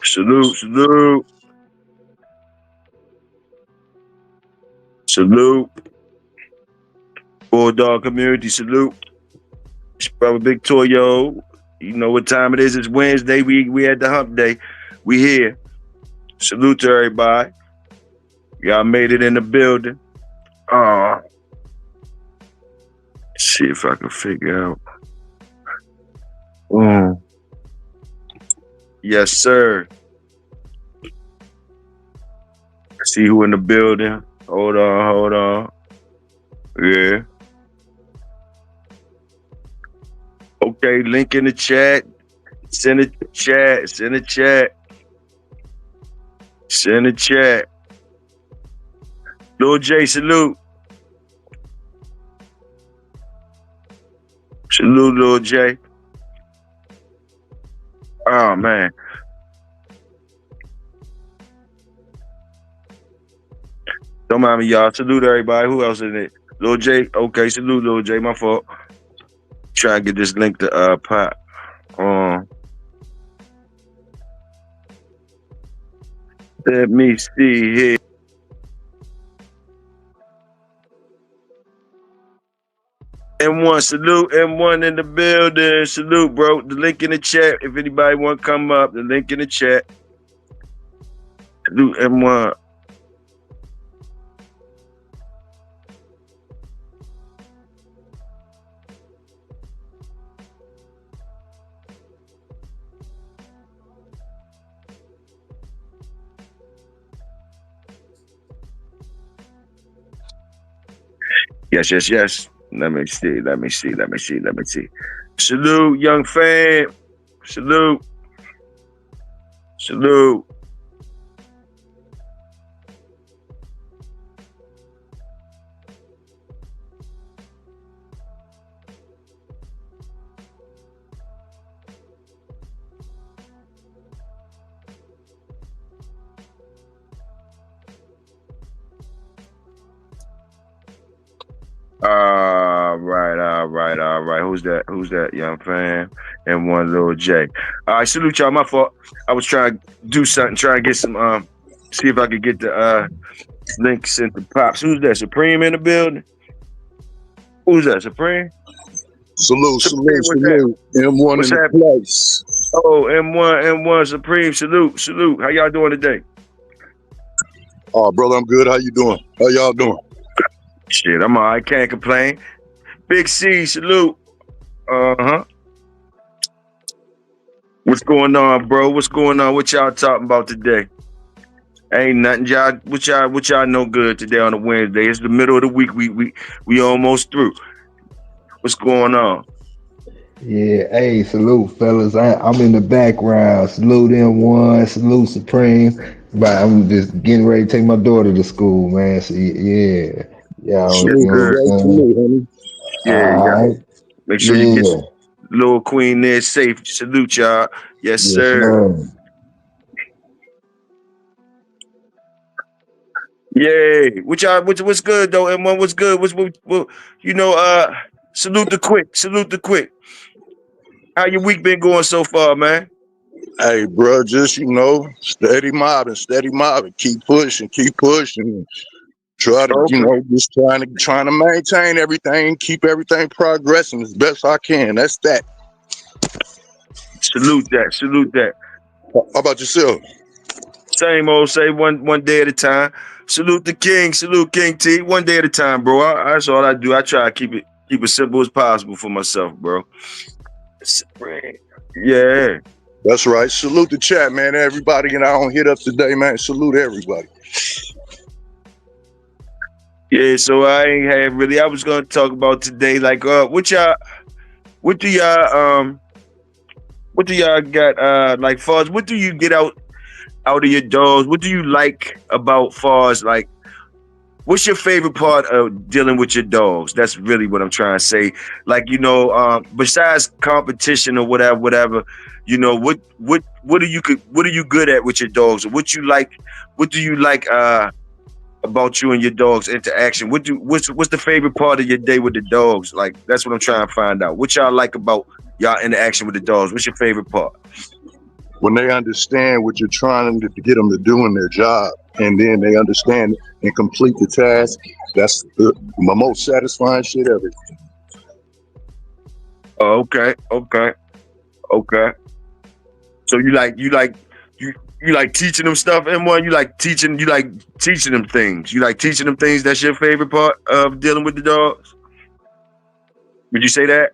Salute, salute, salute. Bulldog community, salute. It's brother Big Toyo. You know what time it is. It's Wednesday. We at the hump day. We here. Salute to everybody. Y'all made it in the building. See if I can figure out. Yes, sir. See who in the building. Hold on. Yeah. Okay, link in the chat. Send a chat. Send a chat. Lil J, salute. Salute, Lil J. Oh, man. Don't mind me, y'all. Salute everybody. Who else in it? Lil J. Okay, salute, Lil J. My fault. Try and get this link to Pop. Let me see here. M1, salute. M1 in the building. Salute, bro. The link in the chat. If anybody want to come up, the link in the chat. Salute, M1. Yes. Let me see. Salute, young fam. Salute. All right. Who's that, young fam? And one Lil J. All right, salute y'all. My fault. I was trying to do something, trying to get some, see if I could get the link sent to Pops. Who's that? Supreme in the building? Who's that? Supreme? Salute. M1 What's in the place. Oh, M1, Supreme. Salute. How y'all doing today? Oh, brother, I'm good. How you doing? How y'all doing? Shit, I'm all right. Can't complain. Big C, salute. What's going on, bro? What's going on? What y'all talking about today? Ain't nothing, y'all. What y'all know good today on a Wednesday? It's the middle of the week. We almost through. What's going on? Yeah, hey, salute, fellas. I'm in the background. Salute M1, salute Supreme. But I'm just getting ready to take my daughter to school, man. So yeah. Salute, honey. Yeah. Make sure you get little queen there safe. Salute y'all. Yes, sir. Yeah. What's good though? M1, what's good? Salute the quick. How your week been going so far, man? Hey, bro, just steady mobbing, keep pushing. Try to, just trying to maintain everything, keep everything progressing as best I can. That's that. Salute that. How about yourself? Same old, say one day at a time. Salute the king, salute King T. One day at a time, bro. That's all I do. I try to keep it simple as possible for myself, bro. Yeah. That's right. Salute the chat, man. Everybody and I on hit up today, man. Salute everybody. Yeah, so I ain't had really. I was gonna talk about today, like, what do y'all got? Like, far as what do you get out of your dogs? What do you like about far as like? What's your favorite part of dealing with your dogs? That's really what I'm trying to say. Like, besides competition or whatever, what are you good at with your dogs? Or what do you like about you and your dogs' interaction? What's the favorite part of your day with the dogs? Like, that's what I'm trying to find out. What y'all like about y'all interaction with the dogs? What's your favorite part? when they understand what you're trying to get them to do in their job, and then they understand and complete the task, that's my most satisfying shit ever. Oh, okay, okay, okay. So you like teaching them stuff, M1? You like teaching them things. You like teaching them things. That's your favorite part of dealing with the dogs? Would you say that?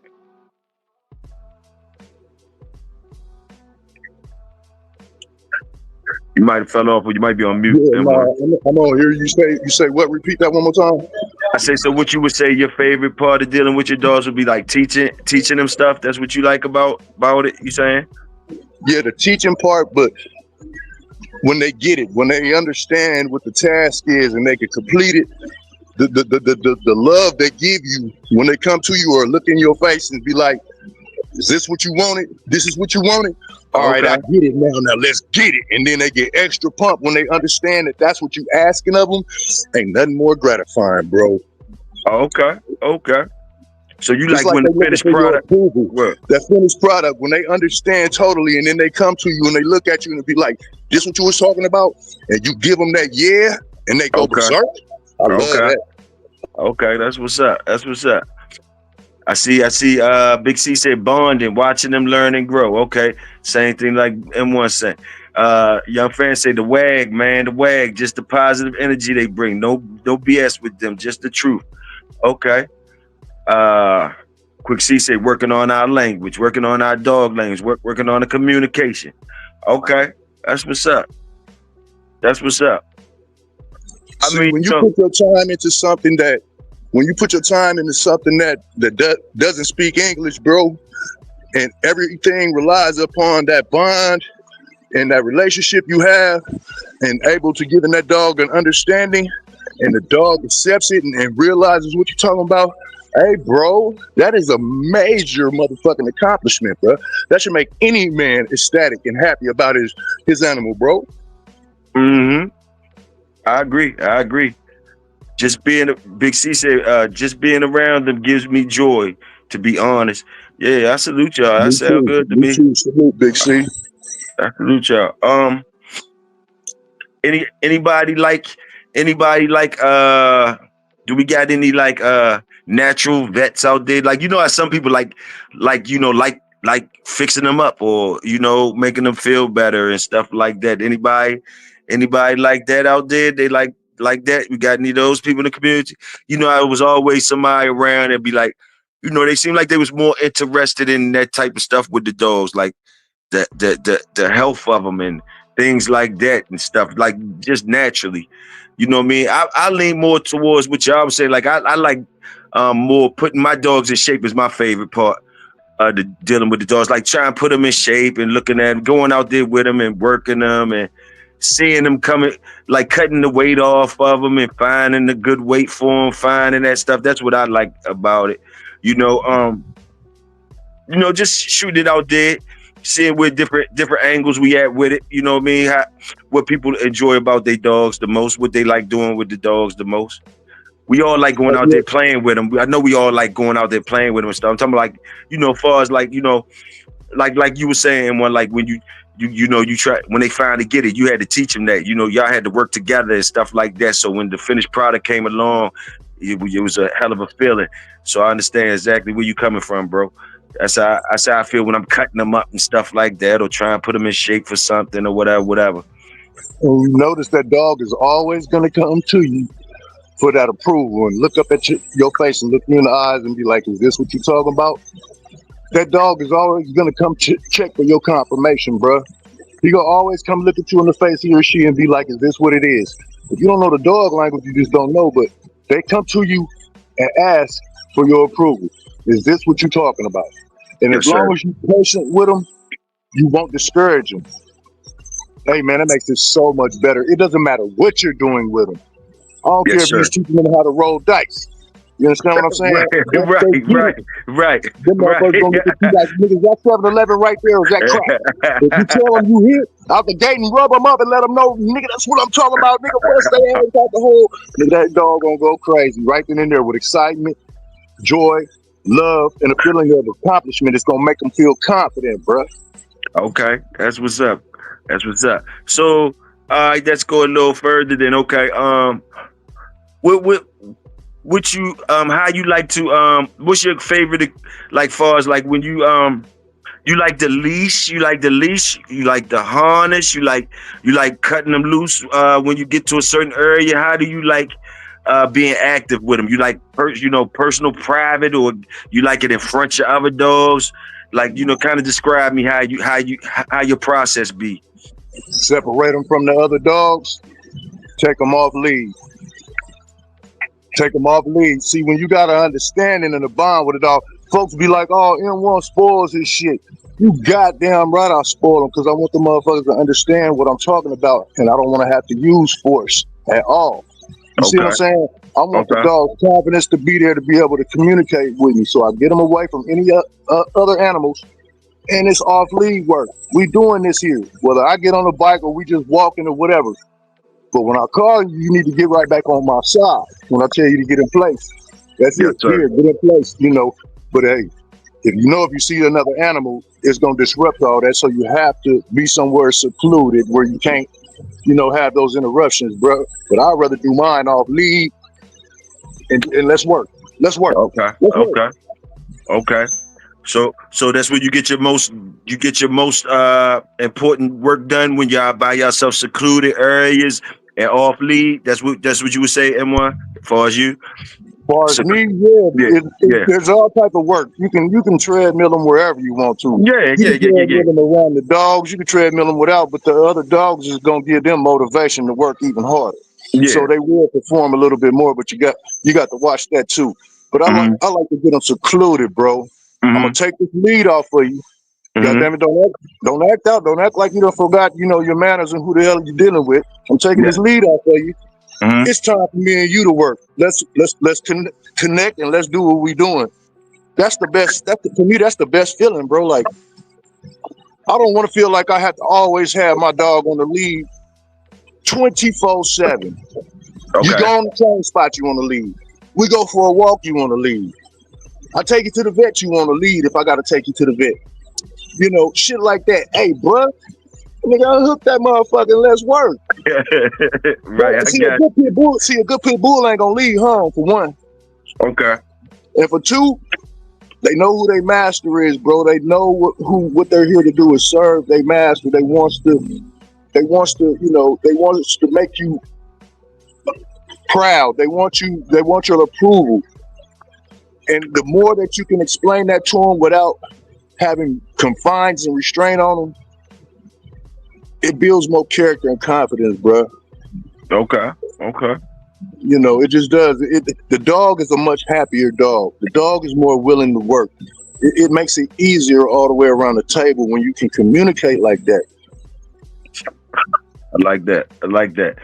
You might have fell off, or you might be on mute. Yeah, M1. I'm on here. You say what? Repeat that one more time. I say, so what you would say your favorite part of dealing with your dogs would be like teaching them stuff. That's what you like about it. You saying? Yeah, the teaching part, but when they get it, when they understand what the task is and they can complete it, the love they give you when they come to you or look in your face and be like, is this what you wanted? This is what you wanted? All right, I get it now. Now let's get it. And then they get extra pumped when they understand that that's what you asking of them. Ain't nothing more gratifying, bro. Okay. So you Just like when the finished product? That finished product, when they understand totally, and then they come to you and they look at you and be like, this what you was talking about? And you give them that yeah, and they go berserk. I love that. Okay, that's what's up. I see. Big C said bonding, watching them learn and grow. Okay, same thing like M1 said. Young fan say the wag, man, the wag, just the positive energy they bring. No BS with them, just the truth. Okay. Quick C say working on our language, working on our dog language, working on the communication. Okay, that's what's up. See, when you put your time into something that doesn't speak English, bro, and everything relies upon that bond and that relationship you have, and able to give that dog an understanding, and the dog accepts it and realizes what you're talking about. Hey, bro, that is a major motherfucking accomplishment, bro. That should make any man ecstatic and happy about his animal, bro. Mm-hmm. I agree. Just being Big C said, just being around them gives me joy, to be honest. Yeah, I salute y'all. That sounds good to me. Salute, Big C. I salute y'all. Anybody like do we got any like natural vets out there? Like, you know how some people like fixing them up, or making them feel better and stuff like that. Anybody like that out there? They like that? We got any of those people in the community? I was always somebody around and be like, they seemed like they was more interested in that type of stuff with the dogs, like the health of them and things like that and stuff, like just naturally. You know what I mean? I lean more towards what y'all would say. Like I like more putting my dogs in shape is my favorite part. Dealing with the dogs, like trying to put them in shape and looking at them, going out there with them and working them and seeing them coming, like cutting the weight off of them and finding the good weight for them, finding that stuff. That's what I like about it. Just shoot it out there, seeing where different angles we at with it. You know what I mean? What people enjoy about their dogs the most, what they like doing with the dogs the most. We all like going out there playing with them. I know we all like going out there playing with them and stuff. I'm talking about like, far as like, like you were saying, when like when you try, when they finally get it, you had to teach them that, y'all had to work together and stuff like that. So when the finished product came along, it was a hell of a feeling. So I understand exactly where you coming from, bro. That's how I feel when I'm cutting them up and stuff like that, or trying to put them in shape for something or whatever. And you notice that dog is always going to come to you for that approval and look up at your face and look you in the eyes and be like, is this what you're talking about? That dog is always going to come check for your confirmation, bro. He going to always come look at you in the face, he or she, and be like, is this what it is? If you don't know the dog language, you just don't know, but they come to you and ask for your approval. Is this what you're talking about? And as long as you're patient with them, you won't discourage them. Hey, man, that makes it so much better. It doesn't matter what you're doing with them. I don't care if you're teaching them how to roll dice. You understand what I'm saying? Right. Them motherfuckers gonna look at you like, niggas, that 7-Eleven right there, is that crap? If you tell them you hit out the gate and rub them up and let them know, nigga, that's what I'm talking about, nigga, first they ass out the hole, nigga, that dog gonna go crazy right then and there with excitement, joy, love, and a feeling of accomplishment. It's gonna make them feel confident, bruh. Okay, that's what's up. That's what's up. So, all right, let's go a little further. Then, okay. What what you how you like to what's your favorite like far as like when you like the leash, you like the harness, you like cutting them loose when you get to a certain area. How do you like being active with them? You like personal private, or you like it in front of other dogs? Like, kind of describe me how your process be. Separate them from the other dogs. Take them off lead. Take them off lead. See, when you got an understanding and a bond with a dog, folks be like, "Oh, M1 spoils his shit." You goddamn right, I spoil them because I want the motherfuckers to understand what I'm talking about, and I don't want to have to use force at all. You see what I'm Okay. saying? I want the Okay. dog's confidence to be there to be able to communicate with me, so I get them away from any other animals, and it's off lead work. We doing this here, whether I get on a bike or we just walking or whatever. But when I call you, you need to get right back on my side. When I tell you to get in place, that's Yes, it. sir. Here, get in place. But hey, if you see another animal, it's gonna disrupt all that. So you have to be somewhere secluded where you can't, have those interruptions, bro. But I'd rather do mine off lead and let's work. Let's work. Okay. Let's work. Okay. Okay. So that's where you get your most important work done when y'all by yourself secluded areas and off lead. That's what you would say, M1, as far as you. As far as So, me, yeah, yeah, yeah. there's all type of work. You can treadmill them wherever you want to. Yeah, You yeah, can yeah, yeah, yeah. treadmill them around the dogs. You can treadmill them without, but the other dogs is gonna give them motivation to work even harder. Yeah. So they will perform a little bit more, but you got to watch that too. But Mm-hmm. I like to get them secluded, bro. I'm gonna Mm-hmm. take this lead off for you. God Mm-hmm. damn it, don't act out. Don't act like you done forgot, your manners and who the hell you dealing with. I'm taking Yeah. this lead off for you. Mm-hmm. It's time for me and you to work. Let's connect and let's do what we doing. That's the best. For me, that's the best feeling, bro. Like I don't want to feel like I have to always have my dog on the lead 24/7. You Okay. go on the train spot, you want to lead. We go for a walk, you want to lead. I take you to the vet, you want to lead. If I got to take you to the vet, shit like that. Hey, bro, nigga, unhook that motherfucker and let's work. Right. I See a got good pit bull. See a good pit bull ain't gonna leave home for one, you. Okay. and for two, they know who their master is, bro. They know what they're here to do is serve their master. They wants to make you proud. They want your approval. And the more that you can explain that to them without having confines and restraint on them, it builds more character and confidence, bro. Okay. Okay. It just does. The dog is a much happier dog. The dog is more willing to work. It makes it easier all the way around the table when you can communicate like that. I like that. I like that.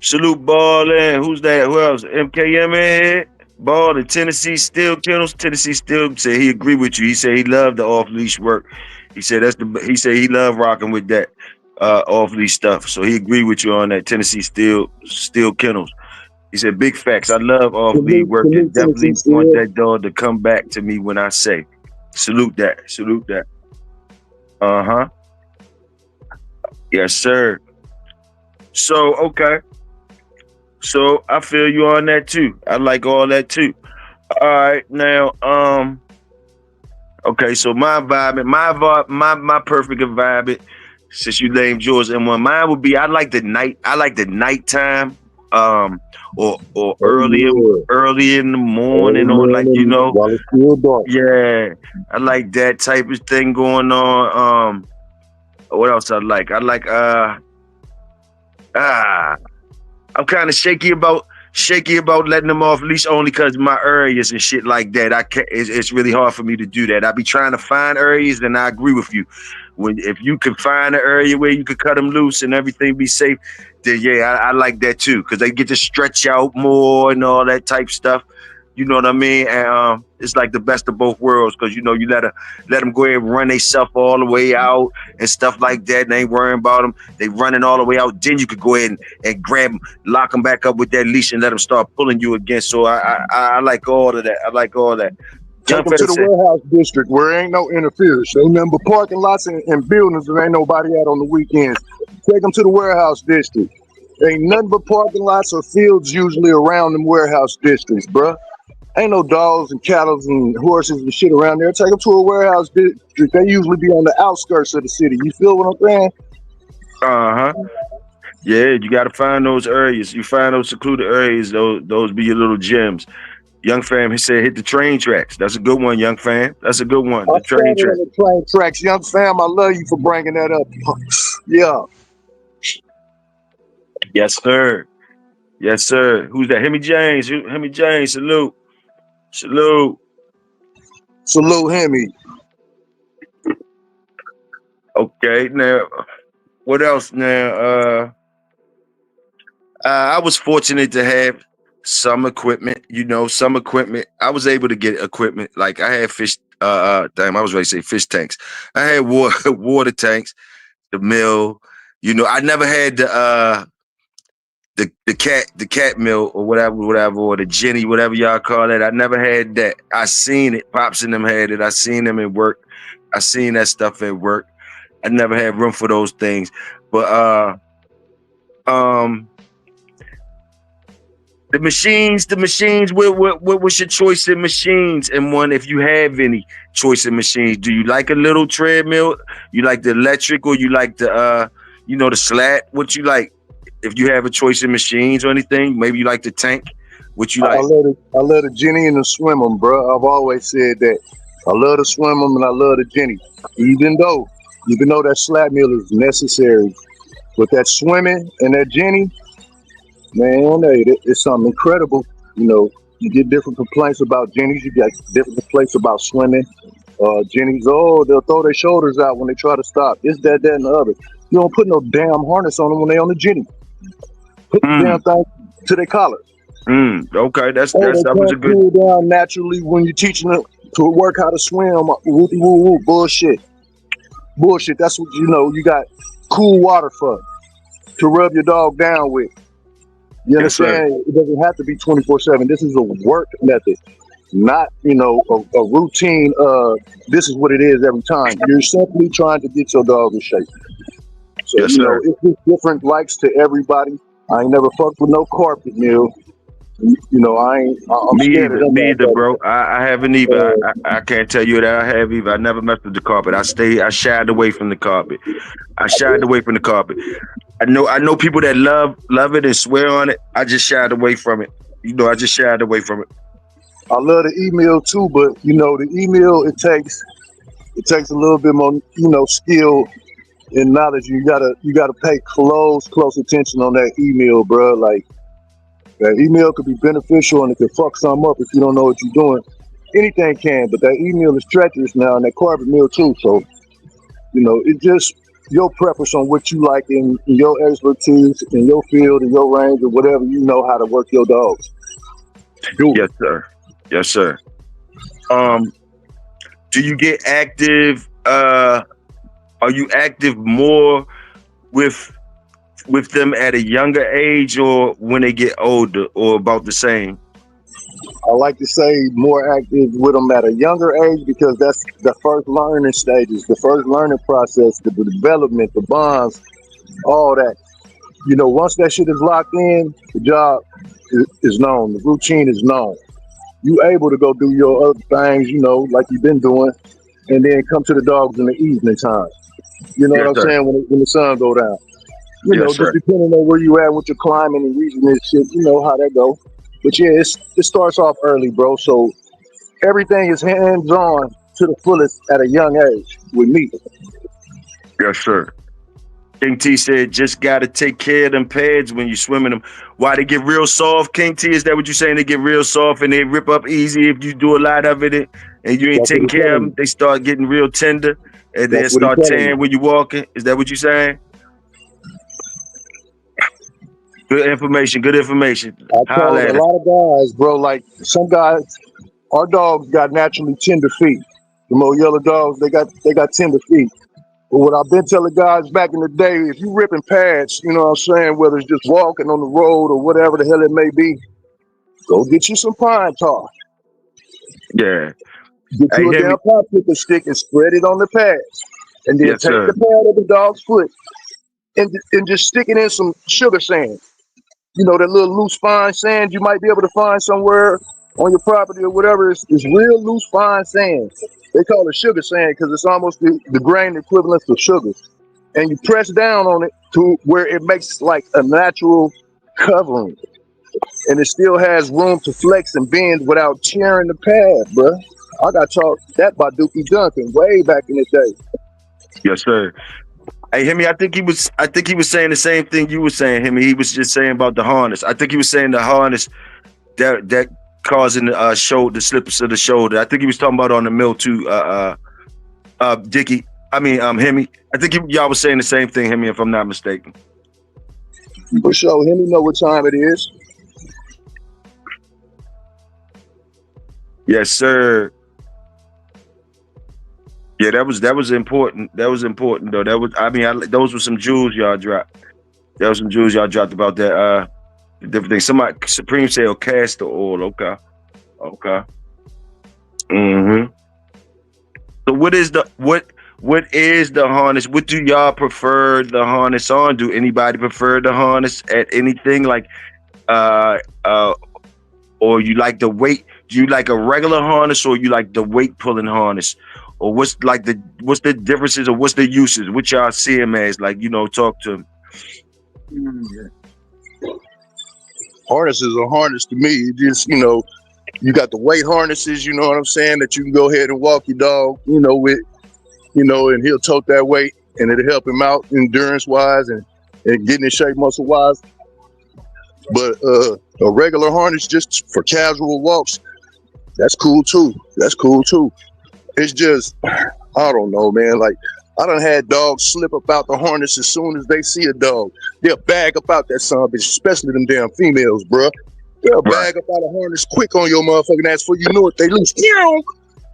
Salute Ball and who's that? Who else? MKM in here. Ball and Tennessee Steel Kennels. Tennessee Steel said he agreed with you. He said he loved the off leash work. He said he loved rocking with that off leash stuff. So he agreed with you on that. Tennessee Steel Kennels. He said big facts. I love off lead work and Salute Tennessee definitely want still. that dog to come back to me when I say. Salute that. Salute that. Uh-huh. Yes, sir. So okay. So I feel you on that too. I like all that too. All right, now, okay. So my perfect environment, since you named yours, and one mine would be, I like the night. I like the nighttime, or Oh yeah. early in the Early morning, or like morning while it's still dark. yeah. I like that type of thing going on. What else I like? I like ah. I'm kind of shaky about letting them off leash only because my areas and shit like that. I can't. It's really hard for me to do that. I be trying to find areas, and I agree with you. If you can find an area where you could cut them loose and everything be safe, then yeah, I like that too because they get to stretch out more and all that type stuff. You know what I mean? And it's like the best of both worlds because you let them go ahead and run themselves all the way out and stuff like that. And they ain't worrying about them. They running all the way out. Then you could go ahead and grab them, lock them back up with that leash, and let them start pulling you again. So I like all of that. I like all that. Young Take them fella to the said, warehouse district where ain't no interference. Ain't nothing but parking lots and buildings that ain't nobody at on the weekends. Take them to the warehouse district. Ain't nothing but parking lots or fields usually around them warehouse districts, bruh. Ain't no dogs and cattle and horses and shit around there. Take them to a warehouse district. They usually be on the outskirts of the city. You feel what I'm saying? uh-huh. Yeah, you got to find those areas. You find those secluded areas. Those be your little gems. Young fam, he said, hit the train tracks. That's a good one, young fam. That's a good one. I The train started on tracks. the train tracks. Young fam, I love you for bringing that up. Yeah. Yes, sir. Yes, sir. Who's that? Hemi James. Hemi James. Salute. Salute. Salute Hemi. Okay. Now, what else? Now, I was fortunate to have some equipment. Some equipment. I was able to get equipment. Like I had fish. Damn, I was ready to say fish tanks. I had water tanks. The mill. I never had the cat mill or whatever, or the Jenny, whatever y'all call it. I never had that. I seen it. Pops and them had it. I seen them at work. I seen that stuff at work. I never had room for those things. But the machines. What was your choice in machines? And one, if you have any choice in machines, do you like a little treadmill? You like the electric, or you like the the slat? What you like? If you have a choice in machines or anything, maybe you like the tank. What you I like? love the Jenny and the swim 'em, bro. I've always said that. I love the swim 'em and I love the Jenny. Even though that slap meal is necessary, but that swimming and that Jenny, man, hey, it's something incredible. You get different complaints about Jennies. You get different complaints about swimming. Jennies, oh, they'll throw their shoulders out when they try to stop. This, that, and the other. You don't put no damn harness on them when they on the Jenny. Put the damn Mm, thing to their collar. okay, Oh, they that was a can't good. cool down naturally when you're teaching them to work how to swim. Whoopie woo woo. Bullshit. Bullshit. That's what you got cool water for to rub your dog down with. You Yes, sir. understand? It doesn't have to be 24/7. This is a work method, not a routine. This is what it is every time. You're simply trying to get your dog in shape. So Yes, sir. it's just different likes to everybody. I ain't never fucked with no carpet mill. I ain't. I'm Me scared of either. them Me either, motherfuckers. bro. I haven't either. I can't tell you that I have either. I never messed with the carpet. I shied away from the carpet. I shied away from the carpet. I know people that love it and swear on it. I just shied away from it. I just shied away from it. I love the email too, but the email it takes a little bit more skill and knowledge. You gotta pay close attention on that email, bro. Like that email could be beneficial and it could fuck something up if you don't know what you're doing. Anything can, but that email is treacherous now, and that carpet mill too. So it just your preference on what you like in your expertise in your field in your range or whatever you know how to work your dogs. Do it. Yes, sir. Yes, sir. Um, do you get active? Are you active more with them at a younger age, or when they get older, or about the same? I like to say more active with them at a younger age because that's the first learning stages, the first learning process, the development, the bonds, all that. Once that shit is locked in, the job is known, the routine is known. You able to go do your other things, like you've been doing, and then come to the dogs in the evening time. You know what Yes, I'm sir. saying? When the sun go down. Yes, Just sir. depending on where you at with your climbing and reaching this shit, how that go. But yeah, it starts off early, bro. So everything is hands on to the fullest at a young age with me. Yes, sir. King T said, just gotta take care of them pads when you swimming them. Why they get real soft, King T? Is that what you're saying? They get real soft and they rip up easy if you do a lot of it and you ain't That's what taking he's care of telling them. you. They start getting real tender and then That's what he's start telling you. tearing when you walking. Is that what you're saying? Good information. Good information. I Holla told a at us. lot of guys, bro, like some guys, our dogs got naturally tender feet. The more yellow dogs, they got tender feet. But what I've been telling guys back in the day, if you ripping pads, you know what I'm saying, whether it's just walking on the road or whatever the hell it may be, go get you some pine tar. Yeah. Get Hey, you a hear me? damn popsicle stick and spread it on the pad. And then Yes, take sir. the pad of the dog's foot and just stick it in some sugar sand. You know, that little loose fine sand you might be able to find somewhere on your property or whatever. It's real loose fine sand. They call it sugar sand because it's almost the grain equivalent of sugar. And you press down on it to where it makes like a natural covering. And it still has room to flex and bend without tearing the pad, bruh. I got taught that by Dookie Duncan way back in the day. Yes, sir. Hey, Hemi, I think he was saying the same thing you were saying, Hemi. He was just saying about the harness. I think he was saying the harness that causing the shoulder, the slips of the shoulder. I think he was talking about on the mill too, Dickie. I mean, Hemi. I think y'all was saying the same thing, Hemi, if I'm not mistaken. For sure, him, you know what time it is. Yes, sir. Yeah, that was important. That was important though. Those were some jewels y'all dropped. That was some jewels y'all dropped about that the different things. Somebody Supreme said castor oil. Okay. Mm-hmm. So what is the harness? What do y'all prefer the harness on? Do anybody prefer the harness at anything like or you like the weight? Do you like a regular harness or you like the weight pulling harness? Or what's the differences or what's the uses? What y'all see them as? Like, talk to them. Harness is a harness to me. It just, you got the weight harnesses, you know what I'm saying, that you can go ahead and walk your dog, with, and he'll tote that weight and it'll help him out endurance wise and getting in shape muscle wise. But a regular harness just for casual walks, that's cool too. It's just, I don't know, man. Like, I done had dogs slip up out the harness as soon as they see a dog. They'll bag up out that son of a bitch, especially them damn females, bruh. They'll bag up out of harness quick on your motherfucking ass before you know it, they loose.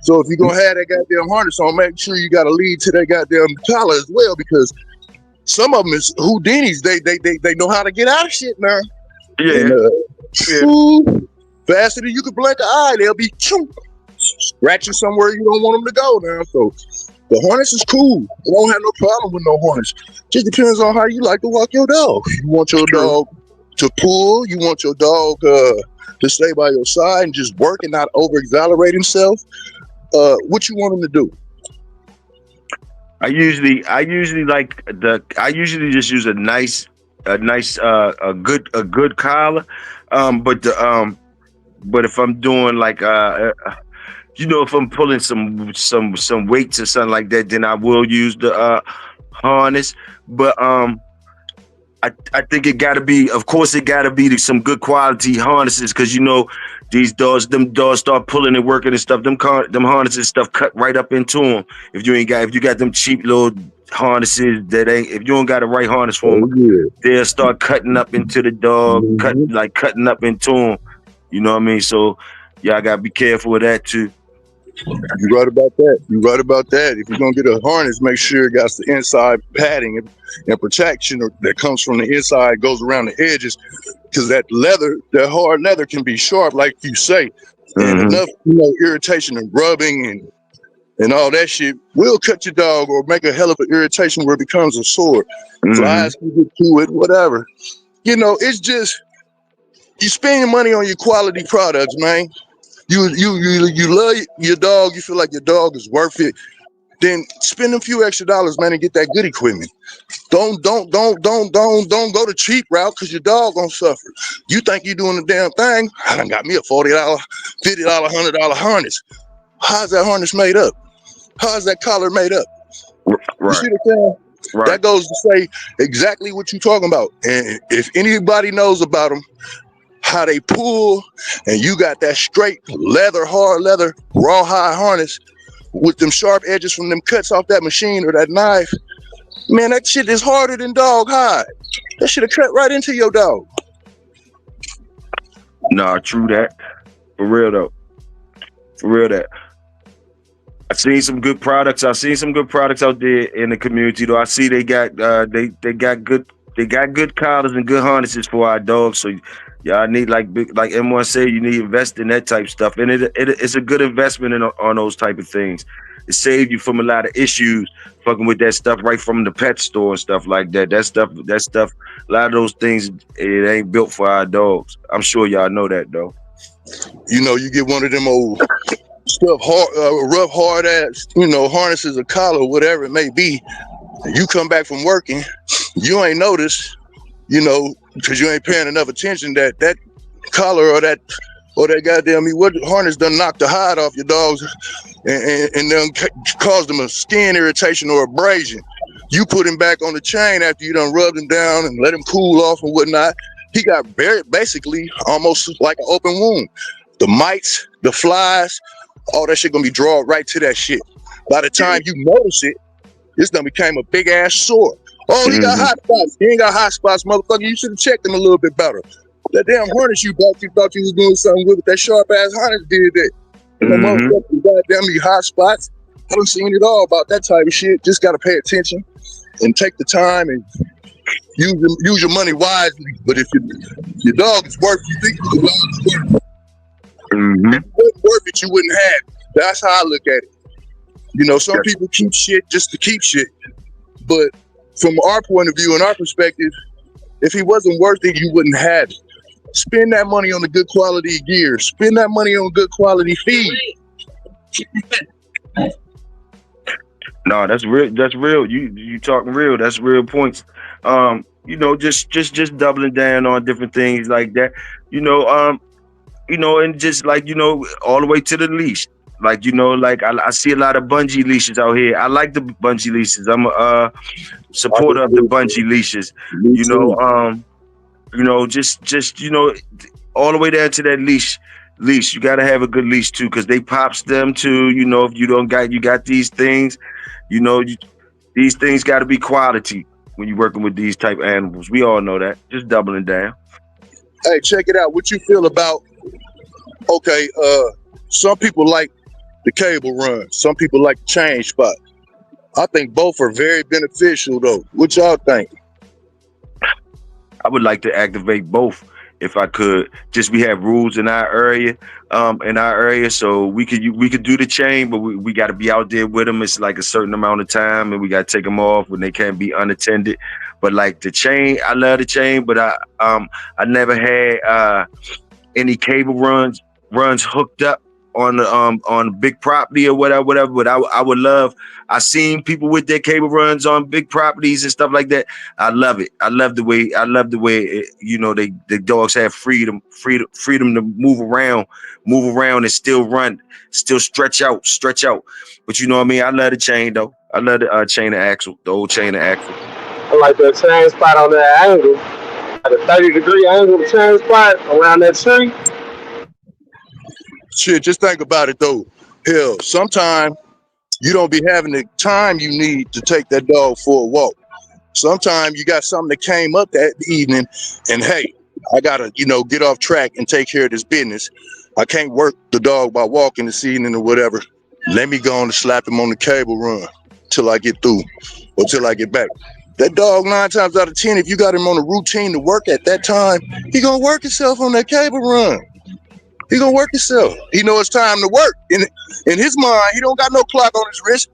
So if you're gonna have that goddamn harness on, make sure you got a lead to that goddamn collar as well, because some of them is Houdinis. They know how to get out of shit now. Yeah. And, faster than you could blink an eye, they'll be scratching somewhere you don't want them to go now. So the harness is cool. I don't have no problem with no harness. Just depends on how you like to walk your dog. You want your dog to pull. You want your dog to stay by your side and just work and not over-exhilarate himself. What you want him to do? I usually just use a good collar. But if I'm doing like if I'm pulling some weights or something like that, then I will use the harness. But I think it gotta be some good quality harnesses, because them dogs start pulling and working and stuff. Them harnesses stuff cut right up into them. If you got them cheap little harnesses if you don't got the right harness for them, they'll start cutting up into the dog, cutting up into them. You know what I mean? So y'all gotta be careful with that too. You're right about that. If you're gonna get a harness, make sure it got the inside padding and protection that comes from the inside, goes around the edges, because that hard leather can be sharp, like you say, and enough irritation and rubbing and all that shit will cut your dog or make a hell of an irritation where it becomes a sore. Flies can get to it, whatever. It's just, you spend your money on your quality products, man. You love your dog. You feel like your dog is worth it. Then spend a few extra dollars, man, and get that good equipment. Don't go the cheap route, because your dog gonna suffer. You think you're doing the damn thing? I done got me a $40, $50, $100 harness. How's that harness made up? How's that collar made up? Right. You see what I'm saying? Right. That goes to say exactly what you're talking about. And if anybody knows about them, how they pull, and you got that straight leather, hard leather, rawhide harness with them sharp edges from them cuts off that machine or that knife, man, that shit is harder than dog hide. That should have cut right into your dog. Nah, true that. For real though. I've seen some good products. I've seen some good products out there in the community though. I see they got good collars and good harnesses for our dogs. So Y'all need like big, like M1 said, you need to invest in that type of stuff, and it's a good investment on those type of things. It saves you from a lot of issues fucking with that stuff right from the pet store and stuff like that. That stuff. A lot of those things, it ain't built for our dogs. I'm sure y'all know that though. You know, you get one of them old stuff hard, rough, hard ass, harnesses or collar, whatever it may be. And you come back from working, you ain't noticed, because you ain't paying enough attention that collar or that goddamn what harness done knocked the hide off your dogs and then caused them a skin irritation or abrasion. You put him back on the chain after you done rubbed him down and let him cool off and whatnot. He got basically almost like an open wound. The mites, the flies, all that shit gonna be drawn right to that shit. By the time you notice it, this done became a big ass sore. Oh, he got hot spots. He ain't got hot spots, motherfucker. You should have checked him a little bit better. That damn harness you bought, you thought you was doing something with it. That sharp ass harness did that. Motherfucker, goddamn me hot spots. I done seen it all about that type of shit. Just gotta pay attention and take the time and use your money wisely. But if your dog is worth, you think your dog is worth. If it wasn't worth it, you wouldn't have it. That's how I look at it. Some people keep shit just to keep shit. But from our point of view and our perspective, if he wasn't worth it, you wouldn't have it. Spend that money on the good quality gear. Spend that money on good quality feed. No, that's real. That's real. You talking real. That's real points. Just doubling down on different things like that. And just like all the way to the leash. Like I see a lot of bungee leashes out here. I like the bungee leashes. I'm a supporter of the bungee leashes. Just all the way down to that leash. You got to have a good leash too, because they pops them too. If you got these things, these things got to be quality when you're working with these type of animals. We all know that. Just doubling down. Hey, check it out. What you feel about? Okay, some people like the cable run. Some people like the chain spot. I think both are very beneficial though. What y'all think? I would like to activate both if I could. Just we have rules in our area, so we could do the chain, but we got to be out there with them. It's like a certain amount of time, and we got to take them off when they can't be unattended. But like the chain, I love the chain, but I never had any cable runs hooked up on big property or whatever. But I would love. I seen people with their cable runs on big properties and stuff like that. I love it. I love the way the dogs have freedom to move around and still run, still stretch out. But you know what I mean? I love the chain though. I love the chain of axle, the old chain of axle. I like that chain spot on that angle, at a 30-degree angle, the chain spot around that tree. Shit, just think about it though. Hell, sometimes you don't be having the time you need to take that dog for a walk. Sometimes you got something that came up that evening and hey, I gotta, get off track and take care of this business. I can't work the dog by walking this evening or whatever. Let me go on and slap him on the cable run till I get through or till I get back. That dog 9 times out of 10, if you got him on a routine to work at that time, he gonna work himself on that cable run. He gonna work himself. He know it's time to work. In his mind, he don't got no clock on his wrist.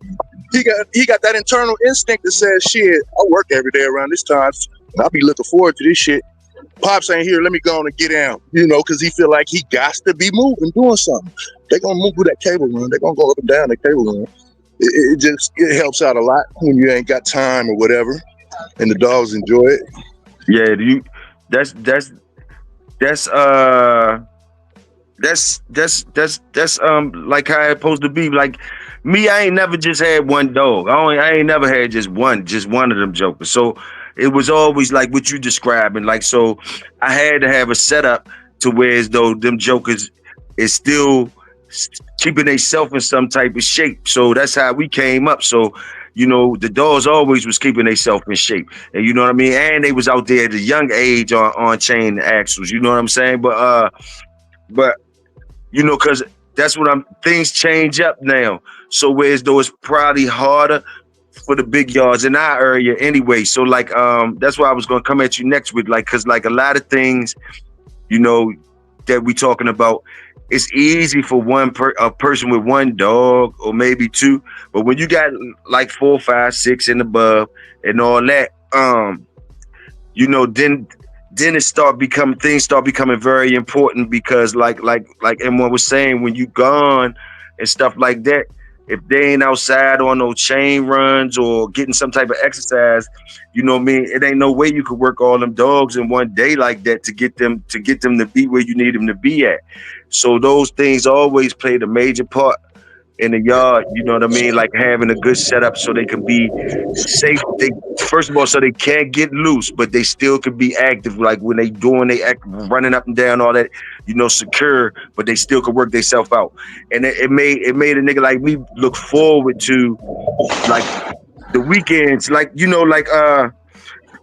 He got that internal instinct that says, shit, I work every day around this time. I'll be looking forward to this shit. Pops ain't here. Let me go on and get down. Because he feel like he got to be moving, doing something. They gonna move with that cable run. They gonna go up and down that cable run. It helps out a lot when you ain't got time or whatever, and the dogs enjoy it. Yeah, that's like how it's supposed to be. Like me, I ain't never just had one dog. I ain't never had just one of them jokers. So it was always like what you describing. Like, so I had to have a setup to where as though them jokers is still keeping themselves in some type of shape. So that's how we came up. So the dogs always was keeping themselves in shape, and you know what I mean. And they was out there at a young age on chain axles. You know what I'm saying? But because that's what things change up now. So whereas though it's probably harder for the big yards in our area anyway. So like that's why I was gonna come at you next with, like, because like a lot of things you know, that we talking about. It's easy for a person with one dog or maybe two, but when you got like 4, 5, 6 and above and all that, you know, then things start becoming very important because like M1 was saying, when you gone and stuff like that, if they ain't outside on no chain runs or getting some type of exercise, you know what I mean, it ain't no way you could work all them dogs in one day like that to get them to be where you need them to be at. So those things always played a major part in the yard, you know what I mean? Like having a good setup so they can be safe. They first of all, so they can't get loose, but they still can be active. Like when they act running up and down, all that, you know, secure, but they still can work themselves out. And it made a nigga like me look forward to like the weekends, like, you know, like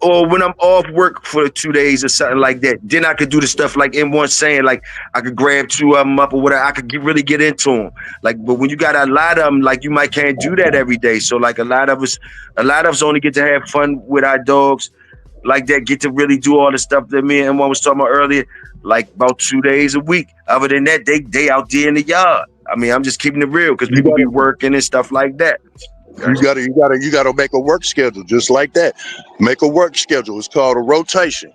or when I'm off work for 2 days or something like that, then I could do the stuff like M1 saying, like I could grab 2 of them up or whatever. I could really get into them. Like, but when you got a lot of them, like you might can't do that every day. So like a lot of us only get to have fun with our dogs like that, get to really do all the stuff that me and M1 was talking about earlier, like about 2 days a week. Other than that, they out there in the yard. I mean, I'm just keeping it real because people be working and stuff like that. You gotta make a work schedule just like that. Make a work schedule. It's called a rotation.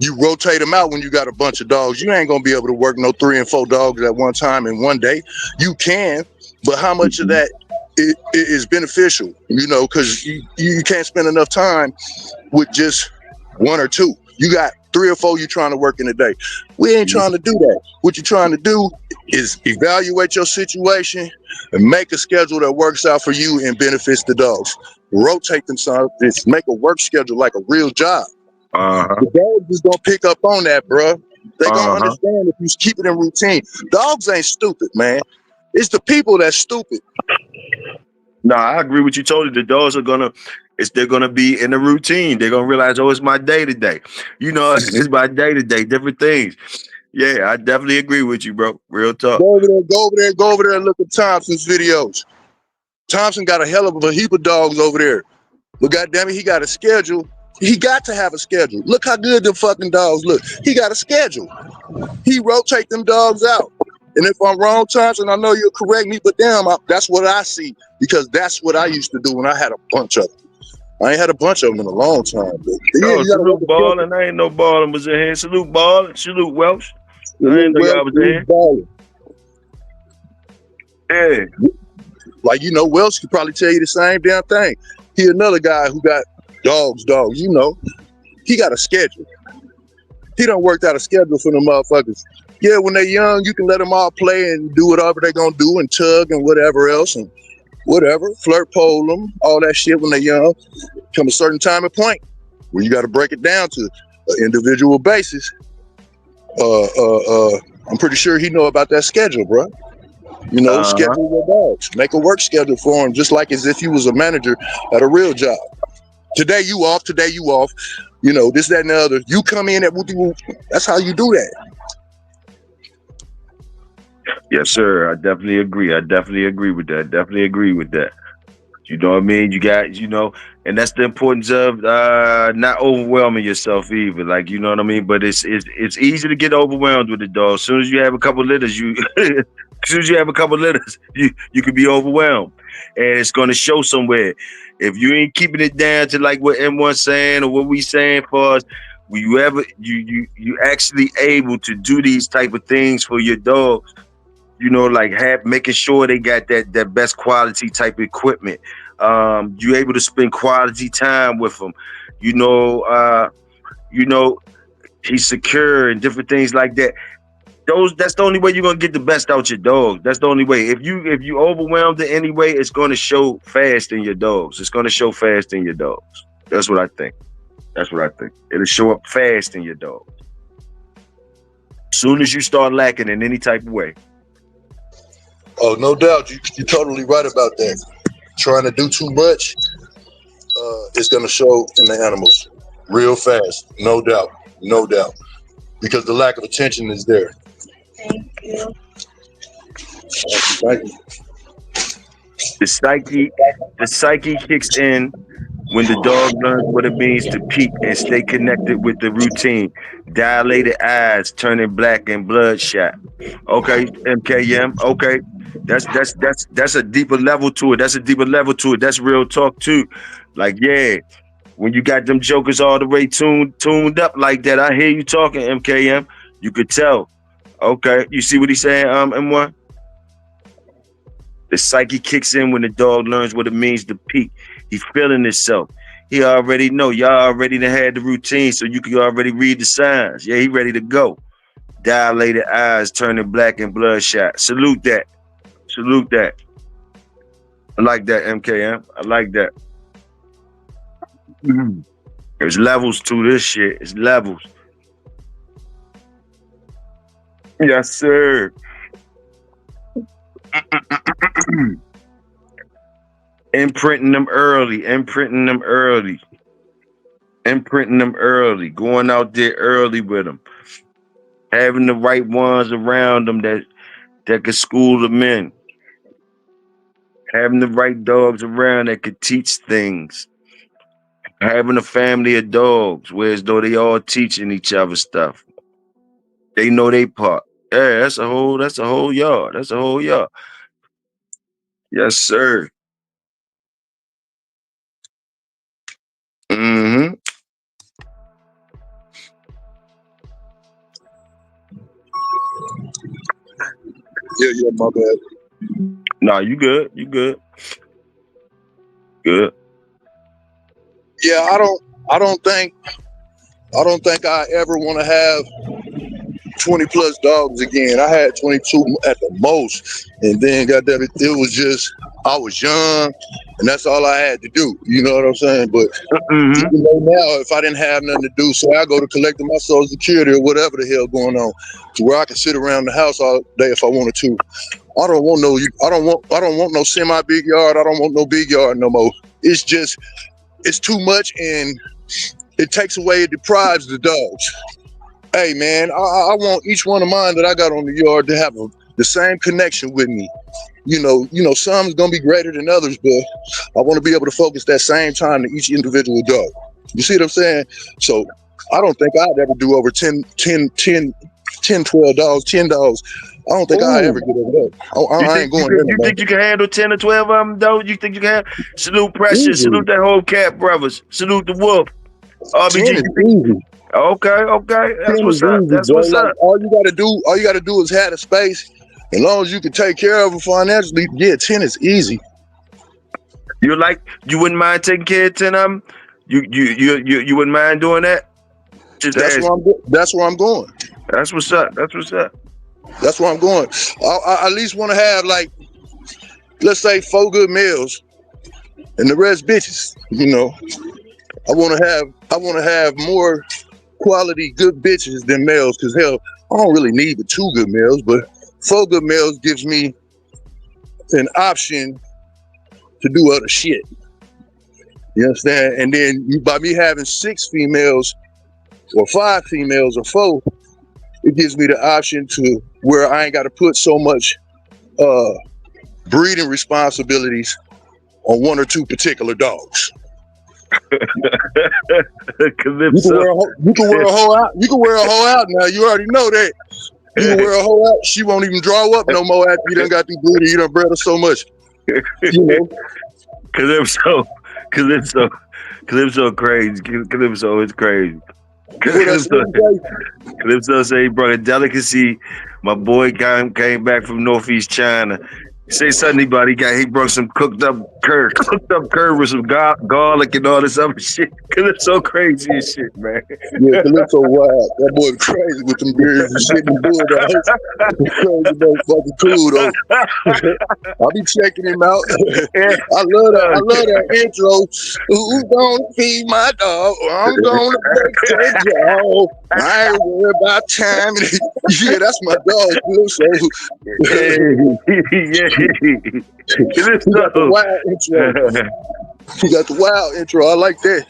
You rotate them out when you got a bunch of dogs. You ain't gonna be able to work no 3 and 4 dogs at one time in one day. You can, but how much of that it is beneficial? You know, because you can't spend enough time with just 1 or 2. You got 3 or 4 you trying to work in a day. We ain't trying to do that. What you're trying to do is evaluate your situation and make a schedule that works out for you and benefits the dogs. Rotate them, son. Just make a work schedule like a real job. The dogs is gonna pick up on that, bro. They gonna understand if you keep it in routine. Dogs ain't stupid, man. It's the people that's stupid. No, I agree with you totally. The dogs are they're gonna be in the routine. They're gonna realize, oh, it's my day to day. You know, it's my day to day, different things. Yeah, I definitely agree with you, bro. Real talk. Go over there and look at Thompson's videos. Thompson got a hell of a heap of dogs over there. But goddamn it, he got a schedule. He got to have a schedule. Look how good them fucking dogs look. He got a schedule. He rotate them dogs out. And if I'm wrong, Thompson, I know you'll correct me, but damn, that's what I see, because that's what I used to do when I had a bunch of them. I ain't had a bunch of them in a long time. But yeah, salute Ballin'. I ain't know Ballin' was in here. Salute Ballin'. Salute Welsh. I didn't know y'all was in here. Yeah. Like, you know, Welsh could probably tell you the same damn thing. He another guy who got dogs, you know. He got a schedule. He done worked out a schedule for them motherfuckers. Yeah, when they're young, you can let them all play and do whatever they're gonna do and tug and whatever else and whatever, flirt pole them, all that shit when they're young. Come a certain time and point where you got to break it down to an individual basis. I'm pretty sure he know about that schedule, bro. You know, schedule your dogs. Make a work schedule for him, just like as if you was a manager at a real job. Today you off. You know, this, that, and the other. You come in at whoop. That's how you do that. Yes, sir. I definitely agree. with that. You know what I mean? You got, you know, and that's the importance of not overwhelming yourself either. Like, you know what I mean? But it's easy to get overwhelmed with the dog. As soon as you have a couple litters, you could be overwhelmed. And it's gonna show somewhere. If you ain't keeping it down to like what M1 saying or what we saying for us, you actually able to do these type of things for your dogs. You know, like making sure they got that best quality type of equipment. You able to spend quality time with them. You know, he's secure and different things like that. That's the only way you're gonna get the best out your dogs. That's the only way. If you overwhelmed in any way, it's gonna show fast in your dogs. It's gonna show fast in your dogs. That's what I think. It'll show up fast in your dogs. Soon as you start lacking in any type of way. Oh, no doubt. You're totally right about that. Trying to do too much, it's going to show in the animals real fast. No doubt. Because the lack of attention is there. Thank you. The psyche kicks in when the dog learns what it means to peek and stay connected with the routine. Dilated eyes turning black and bloodshot. Okay, MKM. Okay, that's a deeper level to it. That's a deeper level to it. That's real talk too. Like, yeah, when you got them jokers all the way tuned up like that, I hear you talking, MKM. You could tell. Okay, you see what he's saying, M1? The psyche kicks in when the dog learns what it means to peek. He's feeling himself. He already know. Y'all already done had the routine, so you can already read the signs. Yeah, he ready to go. Dilated eyes turning black and bloodshot. Salute that. Salute that. I like that, MKM. I like that. There's levels to this shit. It's levels. Yes, sir. Imprinting them early. Going out there early with them. Having the right ones around them that could school them in. Having the right dogs around that could teach things. Having a family of dogs, whereas though they all teaching each other stuff. They know they part. Yeah, that's a whole yard. That's a whole yard. Yes, sir. Mm-hmm. Yeah, my bad. Nah, you good. Good. Yeah, I don't think I ever want to have 20 plus dogs again. I had 22 at the most, and then goddamn it was just I was young, and that's all I had to do. You know what I'm saying? But even though now, if I didn't have nothing to do, so I go to collecting my Social Security or whatever the hell going on, to where I can sit around the house all day if I wanted to. I don't want no semi big yard. I don't want no big yard no more. It's just it's too much, and it deprives the dogs. Hey man, I want each one of mine that I got on the yard to have the same connection with me. You know, some's gonna be greater than others, but I want to be able to focus that same time to each individual dog. You see what I'm saying? So I don't think I'd ever do over 10, 12 dogs, 10 dogs. I don't think I'd ever get over that. I ain't going there. You think you can handle 10 or 12 of them, though? You think you can? Salute Precious. Easy. Salute that whole cat brothers. Salute the Wolf. 10 is easy. Okay. That's what's up. That's what's up. All you gotta do is have a space. As long as you can take care of them financially, yeah, 10 is easy. You wouldn't mind taking care of 10 of them? You wouldn't mind doing that? That's where I'm going. That's what's up. That's where I'm going. I at least want to have, like, let's say 4 good males and the rest bitches. You know, I want to have more quality good bitches than males, because hell, I don't really need the 2 good males, but 4 good males gives me an option to do other shit. You understand? And then by me having 6 females or 5 females or 4, it gives me the option to where I ain't got to put so much breeding responsibilities on 1 or 2 particular dogs. You can wear a hoe out. You can wear a hoe out now. You already know that. You can wear a hoe out. She won't even draw up no more after you done got through breeding. You done bred her so much. You know? Calypso crazy. Calypso is crazy. Calypso say he brought a delicacy. My boy came back from Northeast China. Say something about he brought some cooked up curd with some garlic and all this other shit. Calypso crazy as shit, man. Yeah, Calypso wild. That boy crazy with them beards and shit and bulldogs. Crazy motherfucking cool though. I'll be checking him out. I love that intro. Who's gonna feed my dog? I'm gonna break that jaw. I ain't worried about time. Yeah, that's my dog, Calypso. Yeah. He got the wild intro. He got the wild intro. I like that.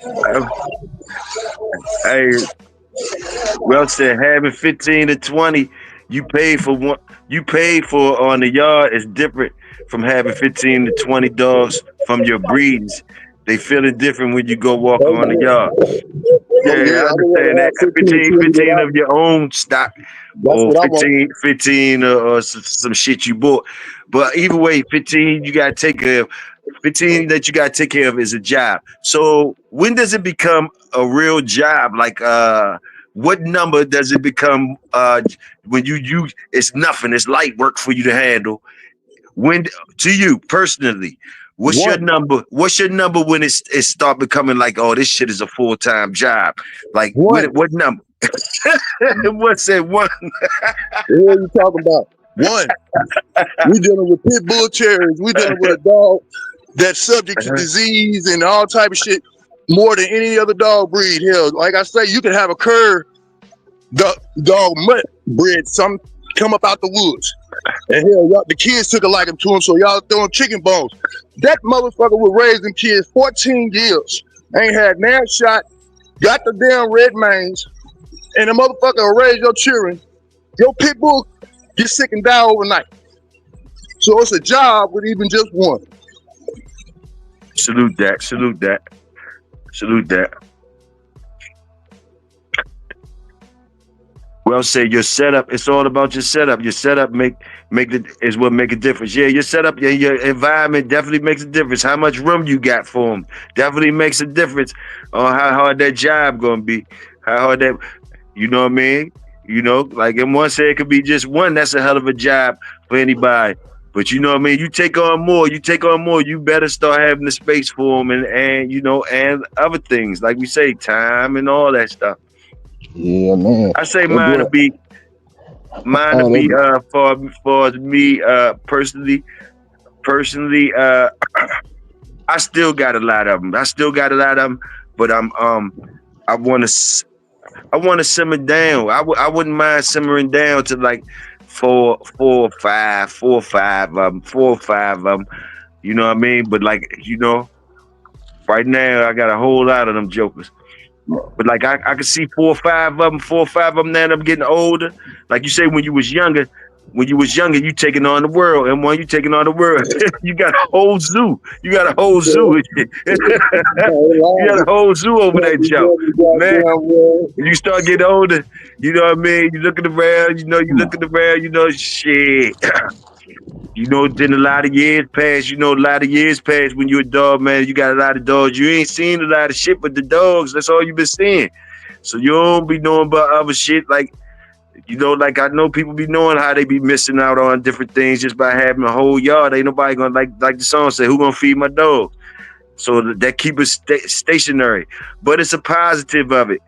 Hey, well said. Having 15 to 20, you pay for one. You pay for on the yard is different from having 15 to 20 dogs from your breeds. They feeling different when you go walk Oh on the yeah, yard. oh Yeah, yeah. I I don't want understand to that. have 15, 15, 20 15 without. of your own stock, That's or what I want. 15 or some shit you bought. But either way, 15 you gotta take care of. 15 that you gotta take care of is a job. So when does it become a real job? Like what number does it become when you it's nothing, it's light work for you to handle? When to you personally, what's your One, number? What's your number when it start becoming like, oh, this shit is a full-time job? Like one. what number? What's that one? What are you talking about? One. We dealing with pit bull terriers. We dealing with a dog that's subject to disease and all type of shit more than any other dog breed. Hell, like I say, you can have a cur dog mutt bred, some come up out the woods. And hell, y'all, the kids took a liking to him, so y'all throwing chicken bones. That motherfucker was raising them kids 14 years. Ain't had nail shot, got the damn red mange, and the motherfucker will raise your children. Your pit bull get sick and die overnight. So it's a job with even just one. Salute that. Salute that. Salute that. Well, say your setup. It's all about your setup. Your setup make it is what make a difference. Yeah, your setup, yeah, your environment definitely makes a difference. How much room you got for them definitely makes a difference on how hard that job gonna be. How hard that, you know what I mean? You know, like in one say it could be just one. That's a hell of a job for anybody. But you know what I mean? You take on more. You better start having the space for them and you know and other things like we say, time and all that stuff. Yeah, man. I say That mine boy, will be for me personally I still got a lot of them. But I want to simmer down. I wouldn't mind simmering down to like four or five of them. You know what I mean? But like, you know, right now I got a whole lot of them jokers. But like I can see four or five of them now that I'm getting older. Like you say, when you was younger, you taking on the world. And when you taking on the world, you got a whole zoo. You got a whole zoo. You got a whole zoo over that joke. Man, when you start getting older, you know what I mean? You looking around, shit. You know, then a lot of years pass when you're a dog, man. You got a lot of dogs. You ain't seen a lot of shit but the dogs. That's all you been seeing. So you don't be knowing about other shit. Like, you know, like I know people be knowing how they be missing out on different things just by having a whole yard. Ain't nobody gonna like the song say, who gonna feed my dog? So that keep us stationary. But it's a positive of it.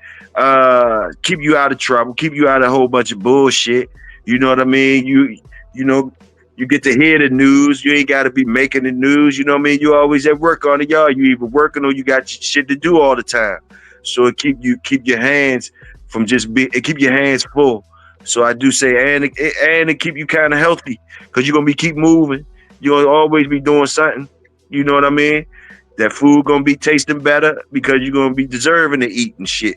Keep you out of trouble, keep you out of a whole bunch of bullshit. You know what I mean? You know, you get to hear the news. You ain't got to be making the news. You know what I mean? You always at work on the yard. You either working or you got shit to do all the time. So it keep your hands from keep your hands full. So I do say, and it keep you kind of healthy because you're gonna keep moving. You'll always be doing something. You know what I mean? That food gonna be tasting better because you're gonna be deserving to eat and shit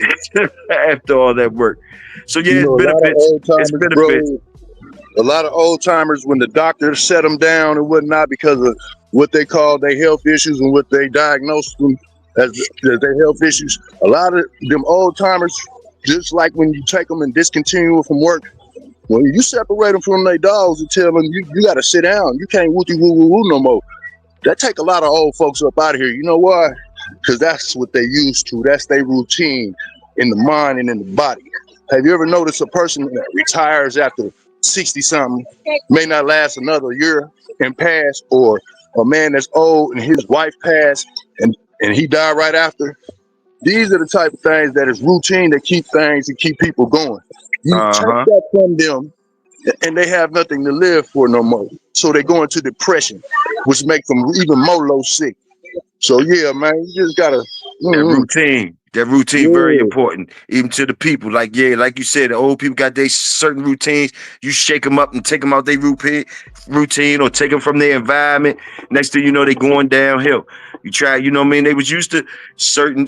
after all that work. So yeah, you know, it's benefits. bro. A lot of old timers, when the doctor set them down and whatnot because of what they call their health issues and what they diagnosed them as their health issues, a lot of them old timers, just like when you take them and discontinue from work, when you separate them from their dogs and tell them you got to sit down, you can't wooty woo woo woo no more. That take a lot of old folks up out of here. You know why? Because that's what they used to. That's their routine in the mind and in the body. Have you ever noticed a person that retires after 60 something may not last another year and pass, or a man that's old and his wife passed and he died right after? These are the type of things that is routine that keep things and keep people going. You take that from them and they have nothing to live for no more. So they go into depression, which makes them even more low sick. So yeah, man, you just gotta That routine. That routine very Yeah. important, even to the people. Like, yeah, like you said, the old people got their certain routines. You shake them up and take them out their routine or take them from their environment. Next thing you know, they going downhill. You try, you know what I mean? They was used to certain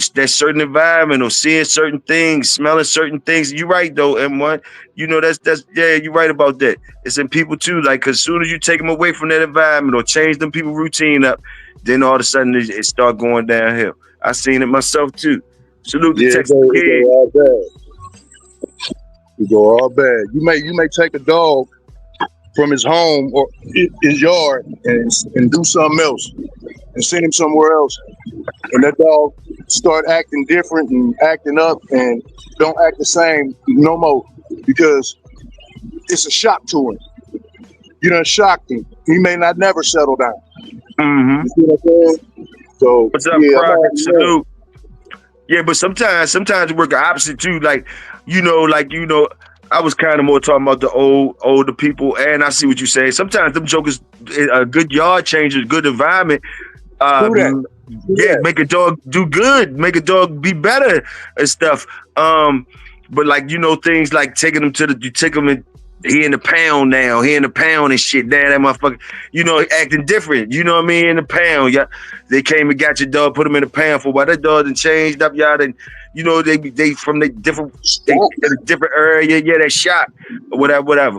environment or seeing certain things, smelling certain things. You're right though, M1. You know, that's yeah, you're right about that. It's in people too. Like, cause as soon as you take them away from that environment or change them people routine up, then all of a sudden it start going downhill. I seen it myself too. Salute to Texas It Kid. go all bad. It go all bad. You may take a dog from his home or his yard and do something else and send him somewhere else, and that dog start acting different and acting up and don't act the same no more because it's a shock to him. You done shocked him. He may not never settle down. Mm-hmm. You see what I'm saying? So What's up, Crockett? Salute. Yeah, but sometimes it work the opposite too. Like, I was kind of more talking about the older people, and I see what you say. Sometimes them jokers, a good yard changes, good environment. Make a dog do good, make a dog be better and stuff. But like, things like taking them you take them in. He in the pound now. He in the pound and shit. Damn, that motherfucker, acting different. You know what I mean? In the pound. Yeah. They came and got your dog, put him in the pound for a while. That dog done changed up, y'all. And, they from the different area. Yeah, they shot or whatever.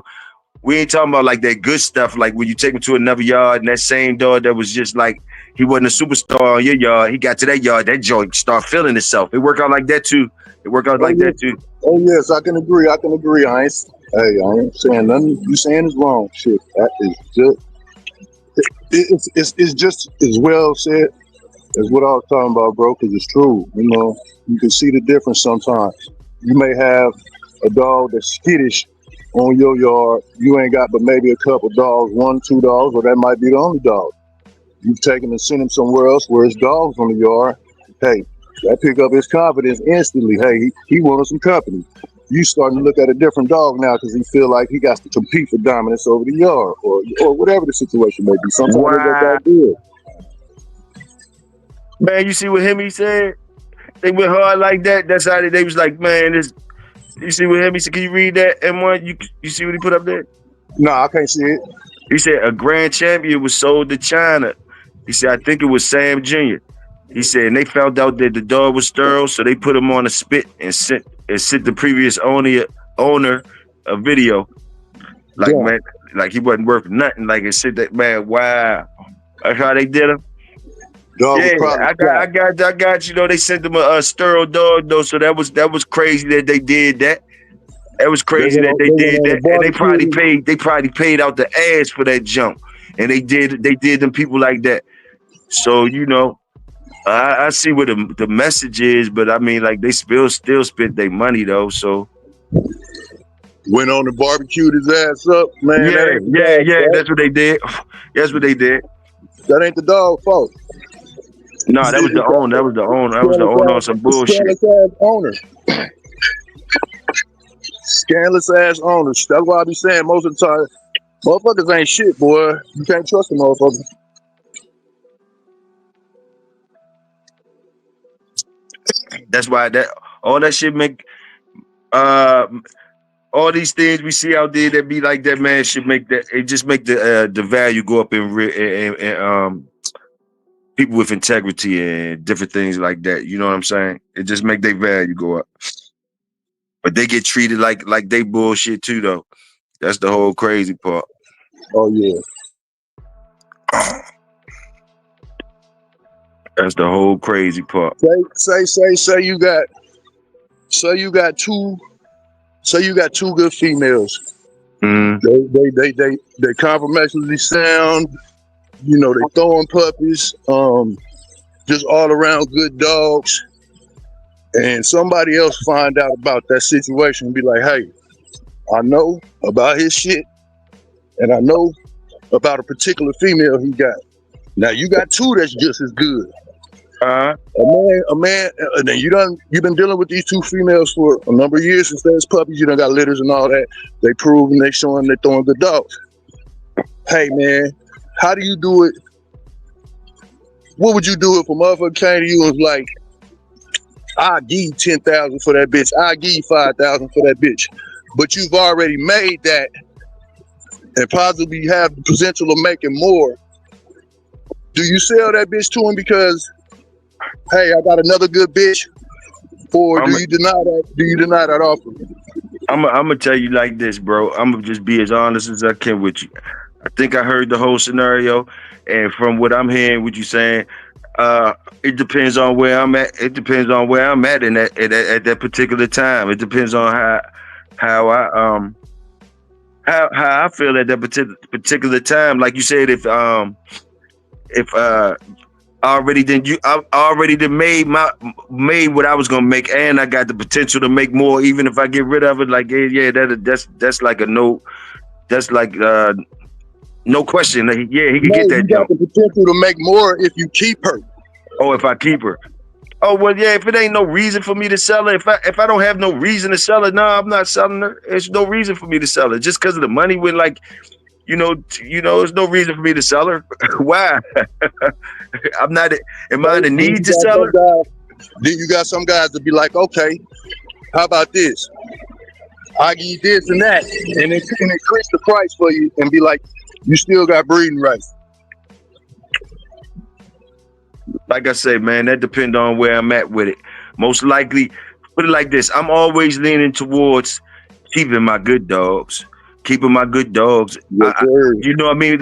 We ain't talking about like that good stuff. Like when you take him to another yard and that same dog that was just like, he wasn't a superstar on your yard. He got to that yard, that joint start feeling itself. It worked out like that too. That too. Oh yes, I can agree. I ain't saying nothing you saying is wrong. Shit, that is just it's just as well said as what I was talking about, bro. Because it's true. You can see the difference sometimes. You may have a dog that's skittish on your yard. You ain't got but maybe a couple dogs, 1, 2 dogs, or that might be the only dog. You've taken and sent him somewhere else where his dogs on the yard. Hey, that pick up his confidence instantly. Hey, he wanted some company. You starting to look at a different dog now because he feel like he got to compete for dominance over the yard or whatever the situation may be. Sometimes that good. Man, you see what he said? They went hard like that. That's how they was like, man, you see what he said? Can you read that, M1? You see what he put up there? No, I can't see it. He said a grand champion was sold to China. He said, I think it was Sam Jr. He said, and they found out that the dog was sterile, so they put him on a spit and sent the previous owner a video. Like, man, like he wasn't worth nothing. Like it said that, man, wow. That's how they did him. Dog I got you. They sent them a sterile dog though, so that was crazy that they did that. That was crazy that they did that, and they probably paid out the ass for that jump, and they did them people like that. So I see what the message is, but I mean, like they still spent their money though. So went on and barbecued his ass up, man. Yeah. That's what they did. That's what they did. That ain't the dog's fault. No, that was the owner. That was the owner on some bullshit. Scandalous ass owner. Scandalous ass owners. That's why I be saying most of the time, motherfuckers ain't shit, boy. You can't trust them motherfuckers. That's why all that shit make all these things we see out there that be like that, man, should make that it just make the value go up in people with integrity and different things like that. You know what I'm saying? It just make their value go up. But they get treated like they bullshit too, though. That's the whole crazy part. Oh yeah. That's the whole crazy part. Say you got two good females. Mm. They compromisingly sound. They throwing puppies. Just all around good dogs. And somebody else find out about that situation and be like, hey, I know about his shit, and I know about a particular female he got. Now you got two that's just as good. A man, and then you've been dealing with these two females for a number of years since there's puppies. You done got litters and all that. They prove and they showing they throwing good dogs. Hey man, how do you do it? What would you do if a motherfucker came to you and was like, I give you 10,000 for that bitch. I give you 5,000 for that bitch. But you've already made that and possibly have the potential of making more. Do you sell that bitch to him because, hey, I got another good bitch, or do you deny that? Do you deny that offer? I'm gonna tell you like this, bro. I'm gonna just be as honest as I can with you. I think I heard the whole scenario, and from what I'm hearing, what you saying, it depends on where I'm at. It depends on where I'm at in at that particular time. It depends on how I feel at that particular time. Like you said, if I already made what I was gonna make, and I got the potential to make more. Even if I get rid of it, like yeah, that's like a no. That's like no question. Like, yeah, he can get that. You got the potential to make more if you keep her. Oh, if I keep her. Oh well, yeah. If it ain't no reason for me to sell her, if I don't have no reason to sell her, no, I'm not selling her. There's no reason for me to sell her just because of the money. When like, there's no reason for me to sell her. Why? I'm not. Am I in the need to sell her? Then you got some guys to be like, okay, how about this? I give you this and that, and increase the price for you, and be like, you still got breeding rights. Like I say, man, that depends on where I'm at with it. Most likely, put it like this: I'm always leaning towards keeping my good dogs. Keeping my good dogs. Yes, you know what I mean?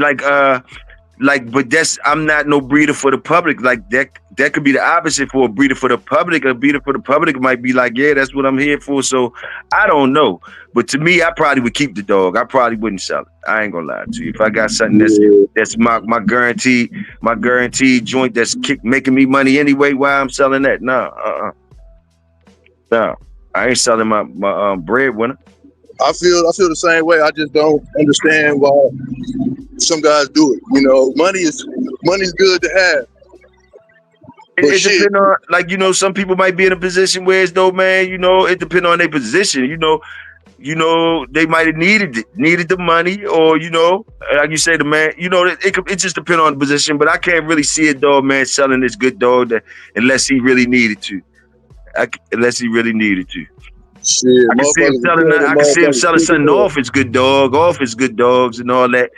But I'm not no breeder for the public. Like that could be the opposite for a breeder for the public. A breeder for the public might be like, yeah, that's what I'm here for. So I don't know. But to me, I probably would keep the dog. I probably wouldn't sell it. I ain't gonna lie to you. If I got something that's my guaranteed joint that's making me money anyway, why I'm selling that? No, I ain't selling my breadwinner. I feel the same way. I just don't understand why some guys do it. Money's good to have. It depends on, like, some people might be in a position where it's though, man, it depends on their position. They might have needed the money, or like you say, the man, it just depends on the position. But I can't really see a dog, man, selling this good dog unless he really needed to. Shit, I can see him selling something off his good dogs and all that,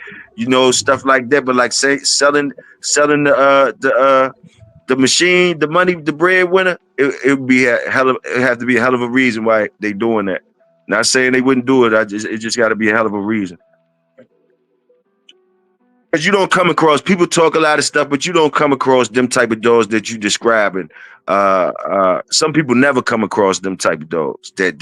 stuff like that. But like selling the machine, the money, the breadwinner, it would be it have to be a hell of a reason why they doing that. Not saying they wouldn't do it. It just got to be a hell of a reason. Because you don't come across, people talk a lot of stuff, but you don't come across them type of dogs that you describing. Some people never come across them type of dogs the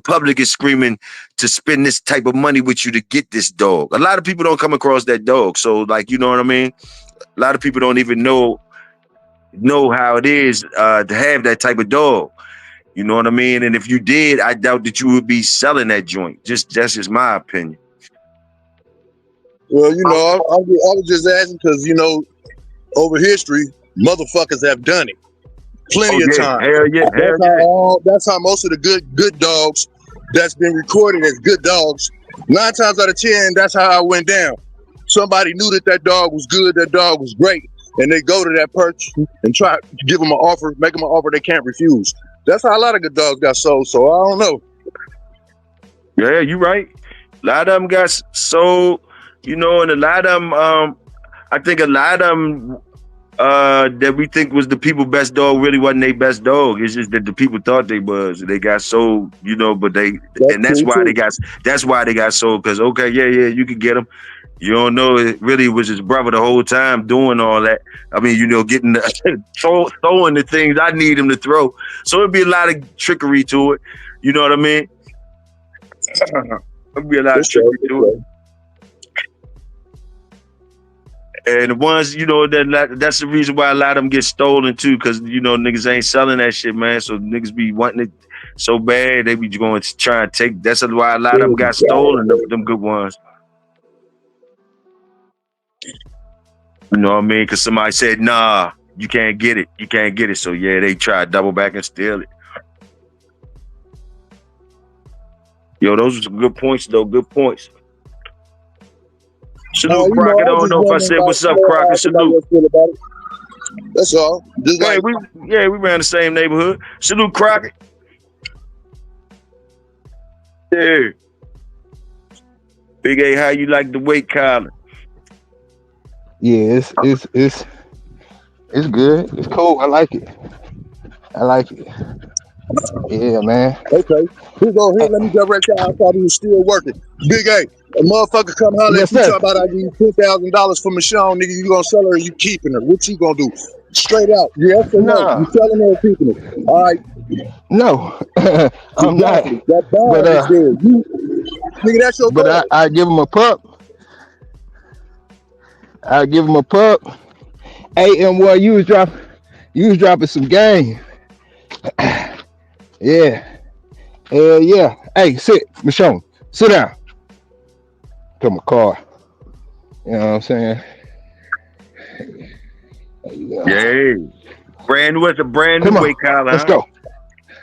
public is screaming to spend this type of money with you to get this dog. A lot of people don't come across that dog. So like, you know what I mean? A lot of people don't even know how it is to have that type of dog. You know what I mean? And if you did, I doubt that you would be selling that joint. That's just my opinion. Well, I was just asking because, over history, motherfuckers have done it plenty of times. Hell yeah. That's how most of the good dogs that's been recorded as good dogs, 9 times out of 10, that's how it went down. Somebody knew that dog was good, that dog was great, and they go to that perch and try to give them an offer, make them an offer they can't refuse. That's how a lot of good dogs got sold, so I don't know. Yeah, you're right. A lot of them got sold, and a lot of them, I think a lot of them that we think was the people's best dog really wasn't their best dog. It's just that the people thought they was. They got sold, but that's why they got sold. Because okay, yeah, you can get them. You don't know, it really was his brother the whole time doing all that. I mean, getting throwing the things I need him to throw. So it'd be a lot of trickery to it. You know what I mean? It'd be a lot of trickery to it. And the ones, that's the reason why a lot of them get stolen too, because niggas ain't selling that shit, man. So niggas be wanting it so bad, they be going to try and take. That's why a lot of them got stolen. Them good ones. You know what I mean? Because somebody said, nah, you can't get it. You can't get it. So yeah, they try to double back and steal it. Yo, those are some good points, though. Good points. Salute, Crockett. I don't know if I said what's up, Crockett. Salute. That's all. Just Hey, like we ran the same neighborhood. Salute Crockett. Yeah. Big A, how you like the weight collar? Yeah, it's good. It's cool. I like it. Yeah, man. okay, here go here. Let me direct y'all. I thought he was still working. Big A, a motherfucker come holler Yes, at you sir. talk about I give you $10,000 for Michonne, nigga. You gonna sell her or you keeping her? What you gonna do? Straight out, yes or no? You Nah, selling her or keeping her? All right, no, I'm not. exactly. That But bond is there. You nigga, that's your but dog. I give him a pup. I give him a pup. Hey, and what you was dropping some game. Yeah, hell yeah. Hey, sit, Michonne, sit down. Put my car. You know what I'm saying? Yeah. Yeah. Brand new, it's a brand new Come on, weight collar, let's huh? go.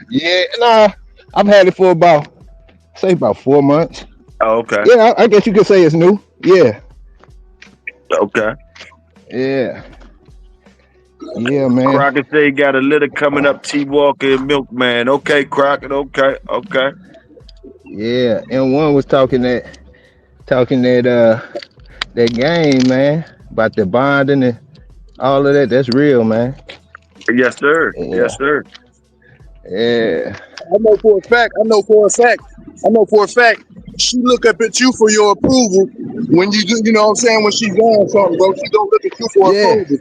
Yeah, nah, I've had it for about 4 months. Oh, okay. Yeah, I guess you could say it's new. Yeah, Okay. yeah, man. Crockett say he got a litter coming up, T Walker and Milkman. Okay, Crockett, okay. Yeah, and one was talking that that game, man, about the bonding and all of that. That's real, man. Yes, sir. Yeah, Yes, sir. yeah, I know for a fact. She look up at you for your approval when you do. You know what I'm saying? When she's doing something, bro, she gonna look at you for yeah, approval.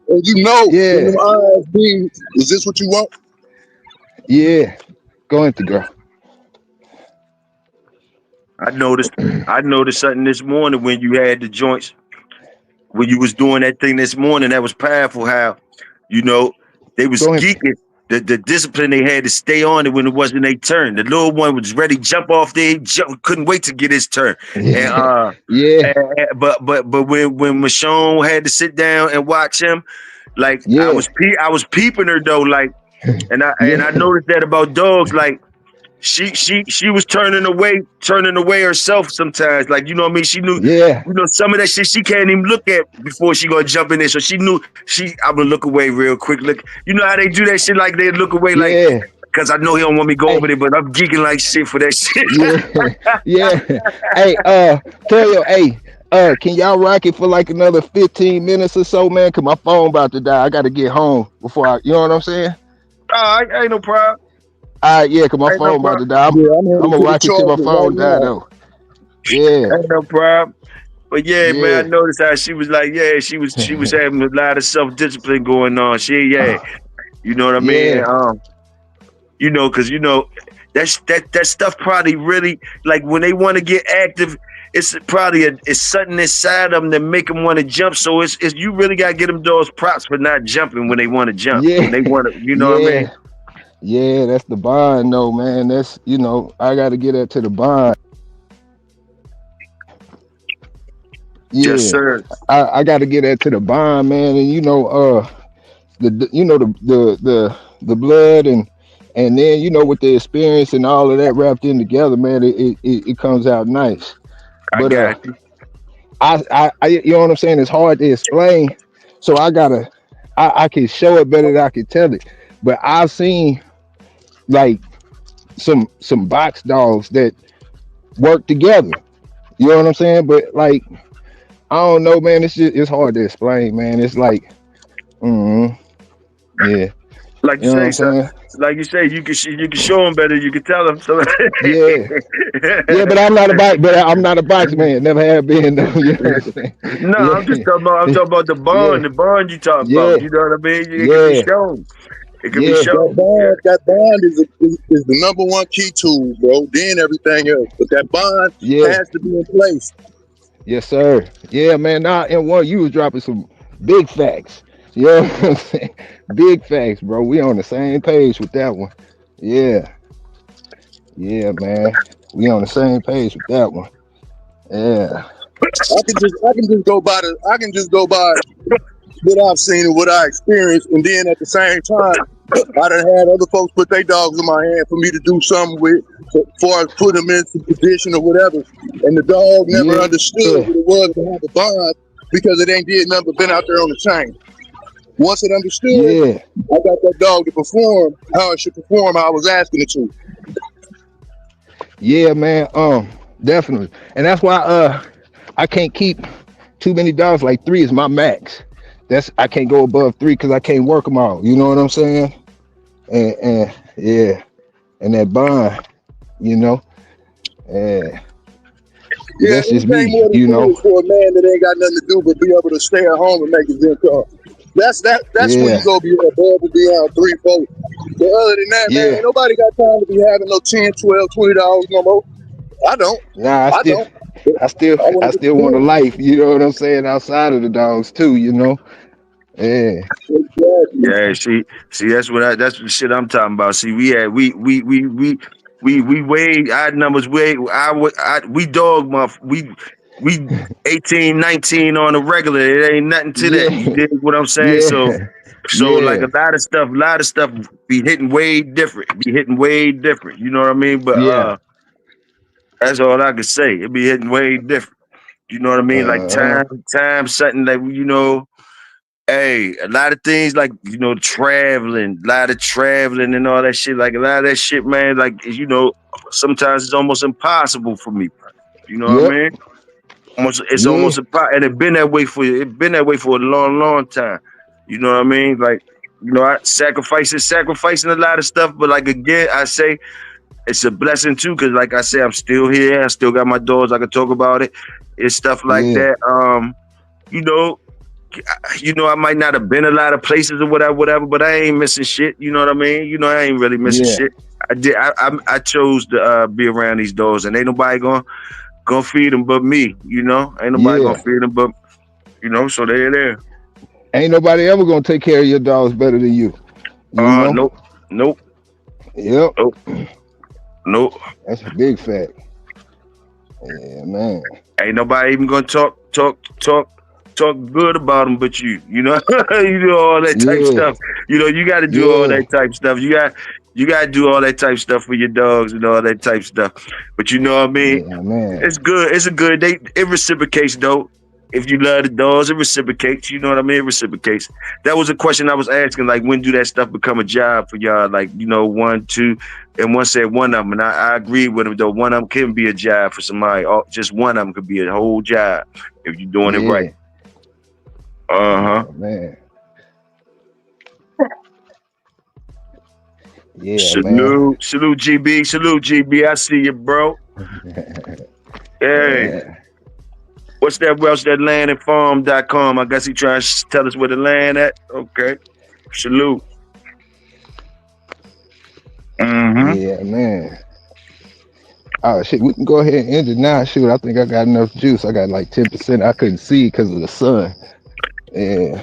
And you know, in yeah, them eyes, being, is this what you want? yeah. Go into girl. I noticed something this morning when you had the joints, when you was doing that thing this morning. That was powerful. How, you know, they was Go into. geeking. The discipline they had to stay on it when it wasn't their turn. The little one was ready to jump off there, couldn't wait to get his turn. And Yeah, but when Michonne had to sit down and watch him, like I yeah, was peeping her though, like, and I yeah, noticed that about dogs, like. She was turning away herself sometimes. Like, you know what I mean? She knew, yeah, you know, some of that shit she can't even look at before she gonna jump in there. So she knew I'm gonna look away real quick. Look, you know how they do that shit, like they look away like, yeah. cause I know he don't want me to go over Hey, there, but I'm geeking like shit for that shit. yeah, yeah. Hey, Toyo, hey, can y'all rock it for like another 15 minutes or so, man? Cause my phone about to die. I gotta get home before you know what I'm saying? Ain't no problem. All right, yeah, cause my Ain't no phone about to problem. die. I'm Yeah, I'm headed gonna to the rock it till my charger right phone die now. though. Yeah, Ain't no problem. But yeah, man, I yeah, noticed how she was like, yeah, she was having a lot of self-discipline going on. You know what I mean? yeah, And, you know, because you know that stuff probably really, like, when they want to get active, it's probably it's something inside them that make them want to jump. So it's you really gotta get them dogs props for not jumping when they want to jump. When they yeah, want to, you know what I mean? yeah, yeah. That's the bond, though, man. That's I gotta get that to the bond. Yes, Yeah, sir. I gotta get that to the bond, man. And the blood and then with the experience and all of that wrapped in together, man, it comes out nice. I But got you. I you know what I'm saying? It's hard to explain, so I can show it better than I can tell it. But I've seen like some box dogs that work together. You know what I'm saying? But like I don't know, man. It's hard to explain, man. It's like, yeah. Like you You know what say, I'm son. saying? Like you say, you can show them better. You can tell them. So. Yeah. Yeah, but I'm not a box man. Never have been though. You know what I'm saying? No, I'm Yeah. just talking about. I'm talking about the Yeah. bond. The bond you talk Yeah. about. You know what I mean? It can be Yeah. shown. It can be Yeah. That shown. Yeah. bond, is the number one key tool, bro. Then everything else. But that bond Yeah. has to be in place. Yes, sir. Yeah, man. Now and one you was dropping some big facts. You know what I'm saying? Big facts, bro. We on the same page with that one. Yeah. Yeah, man. We on the same page with that one. Yeah. I can just go by what I've seen and what I experienced, and then at the same time, I done had other folks put their dogs in my hand for me to do something with, as far as put them into position or whatever, and the dog never Yeah. understood what it was to have a bond because it ain't did nothing but been out there on the chain. Once it understood, Yeah. I got that dog to perform how it should perform, how I was asking it to. Yeah, man. Definitely. And that's why I can't keep too many dogs. Like 3 is my max. I can't go above 3 because I can't work them all. You know what I'm saying? And yeah, and that bond, you know, and Yeah, that's just anything me, more than you know. food for a man that ain't got nothing to do but be able to stay at home and make his income. That's when you Yeah, go be above and beyond 3, 4. But other than that, man, yeah. ain't nobody got time to be having no 10, 12, $20 no more. I don't. Nah, I don't. I want to still want a life. You know what I'm saying? Outside of the dogs too, you know. Yeah, exactly. Yeah, see, that's the shit I'm talking about. See, we way our numbers way we dog month we 18, 19 on a regular. It ain't nothing to that. You yeah, dig what I'm saying? yeah, So like yeah, a lot of stuff be hitting way different. Be hitting way different. You know what I mean? But yeah. that's all I can say. It be hitting way different. You know what I mean? Like Uh-huh. time, something that hey, a lot of things like traveling, a lot of traveling and all that shit. Like a lot of that shit, man. Like sometimes it's almost impossible for me. You know what I Yep. mean? It's Yeah. almost impossible, and it been that way for a long, long time. You know what I mean? Like I sacrificing a lot of stuff, but like again, I say it's a blessing too, because like I say, I'm still here. I still got my dogs. I can talk about it. It's stuff like Yeah. that. You know, I might not have been a lot of places or whatever, but I ain't missing shit. You know what I mean? I ain't really missing Yeah. shit. I chose to be around these dogs, and ain't nobody gonna feed them but me. Ain't nobody gonna Yeah. feed them but So they're there. Ain't nobody ever gonna take care of your dogs better than you. You know? Nope, nope, Yep. nope, nope. That's a big fact. Yeah, man. Ain't nobody even gonna talk good about them but you. You know, you do all that type Yeah. stuff. You got to do all Yeah. that type stuff. You got to do all that type stuff for your dogs and all that type stuff. But you know what I mean? Yeah, man. It's good. It's a good. It reciprocates though. If you love the dogs, it reciprocates. You know what I mean? It reciprocates. That was a question I was asking. Like, when do that stuff become a job for y'all? Like, 1, 2, and one said one of them, and I agree with him though. One of them can be a job for somebody. Just one of them could be a whole job if you're doing it right. Yeah. Uh-huh. Yeah, man. Yeah, Salute, salute GB. I see you, bro. man. Hey, Yeah. what's that? What's that landandfarm.com? I guess he trying to tell us where the land at. Okay. Salute. Mm-hmm. Yeah, man. Oh shit, we can go ahead and end it now. Shoot, I think I got enough juice. I got like 10%. I couldn't see because of the sun. Yeah.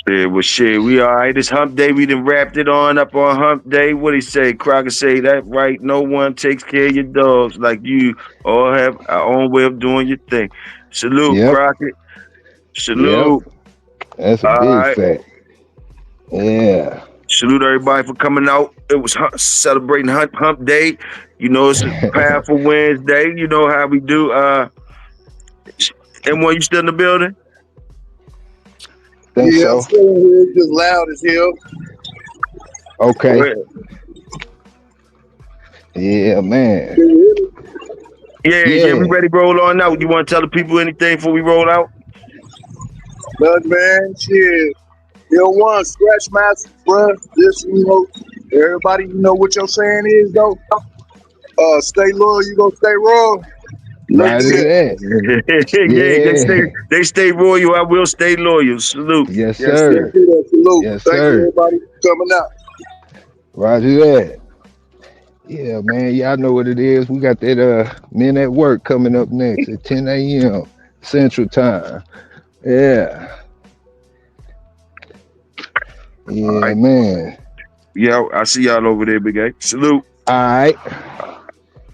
Yeah, well, shit, we all right. It's hump day. We done wrapped it up on hump day. What he say? Crocker say that right. No one takes care of your dogs like you all have our own way of doing your thing. Salute, Yep. Crockett. Yep. Salute. That's a All big right. fact. Yeah. Salute everybody for coming out. It was celebrating hump day. It's a powerful Wednesday. You know how we do. M1, you still in the building? Think Yeah, I'm so. still here, just loud as hell. Okay. Yeah, man. Can you hear me? Yeah, we Yeah. ready to roll on out. You want to tell the people anything before we roll out? Nothing, man. Shit. One scratch master, bruh. Just, everybody, what your saying is, though. Stay loyal, you gonna stay raw. Let's Right do to that. that. Yeah, Yeah. they stay royal. I will stay loyal. Salute. Yes, Yes, sir. sir. Let's do that. Salute. Yes, Thanks sir. everybody for coming out. Roger that. Yeah, man. Y'all know what it is. We got that Men at Work coming up next at 10 a.m. Central Time. Yeah. All Yeah, right. man. Yeah, I see y'all over there, big guy. Salute. All right.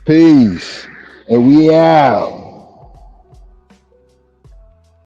Peace. And we out.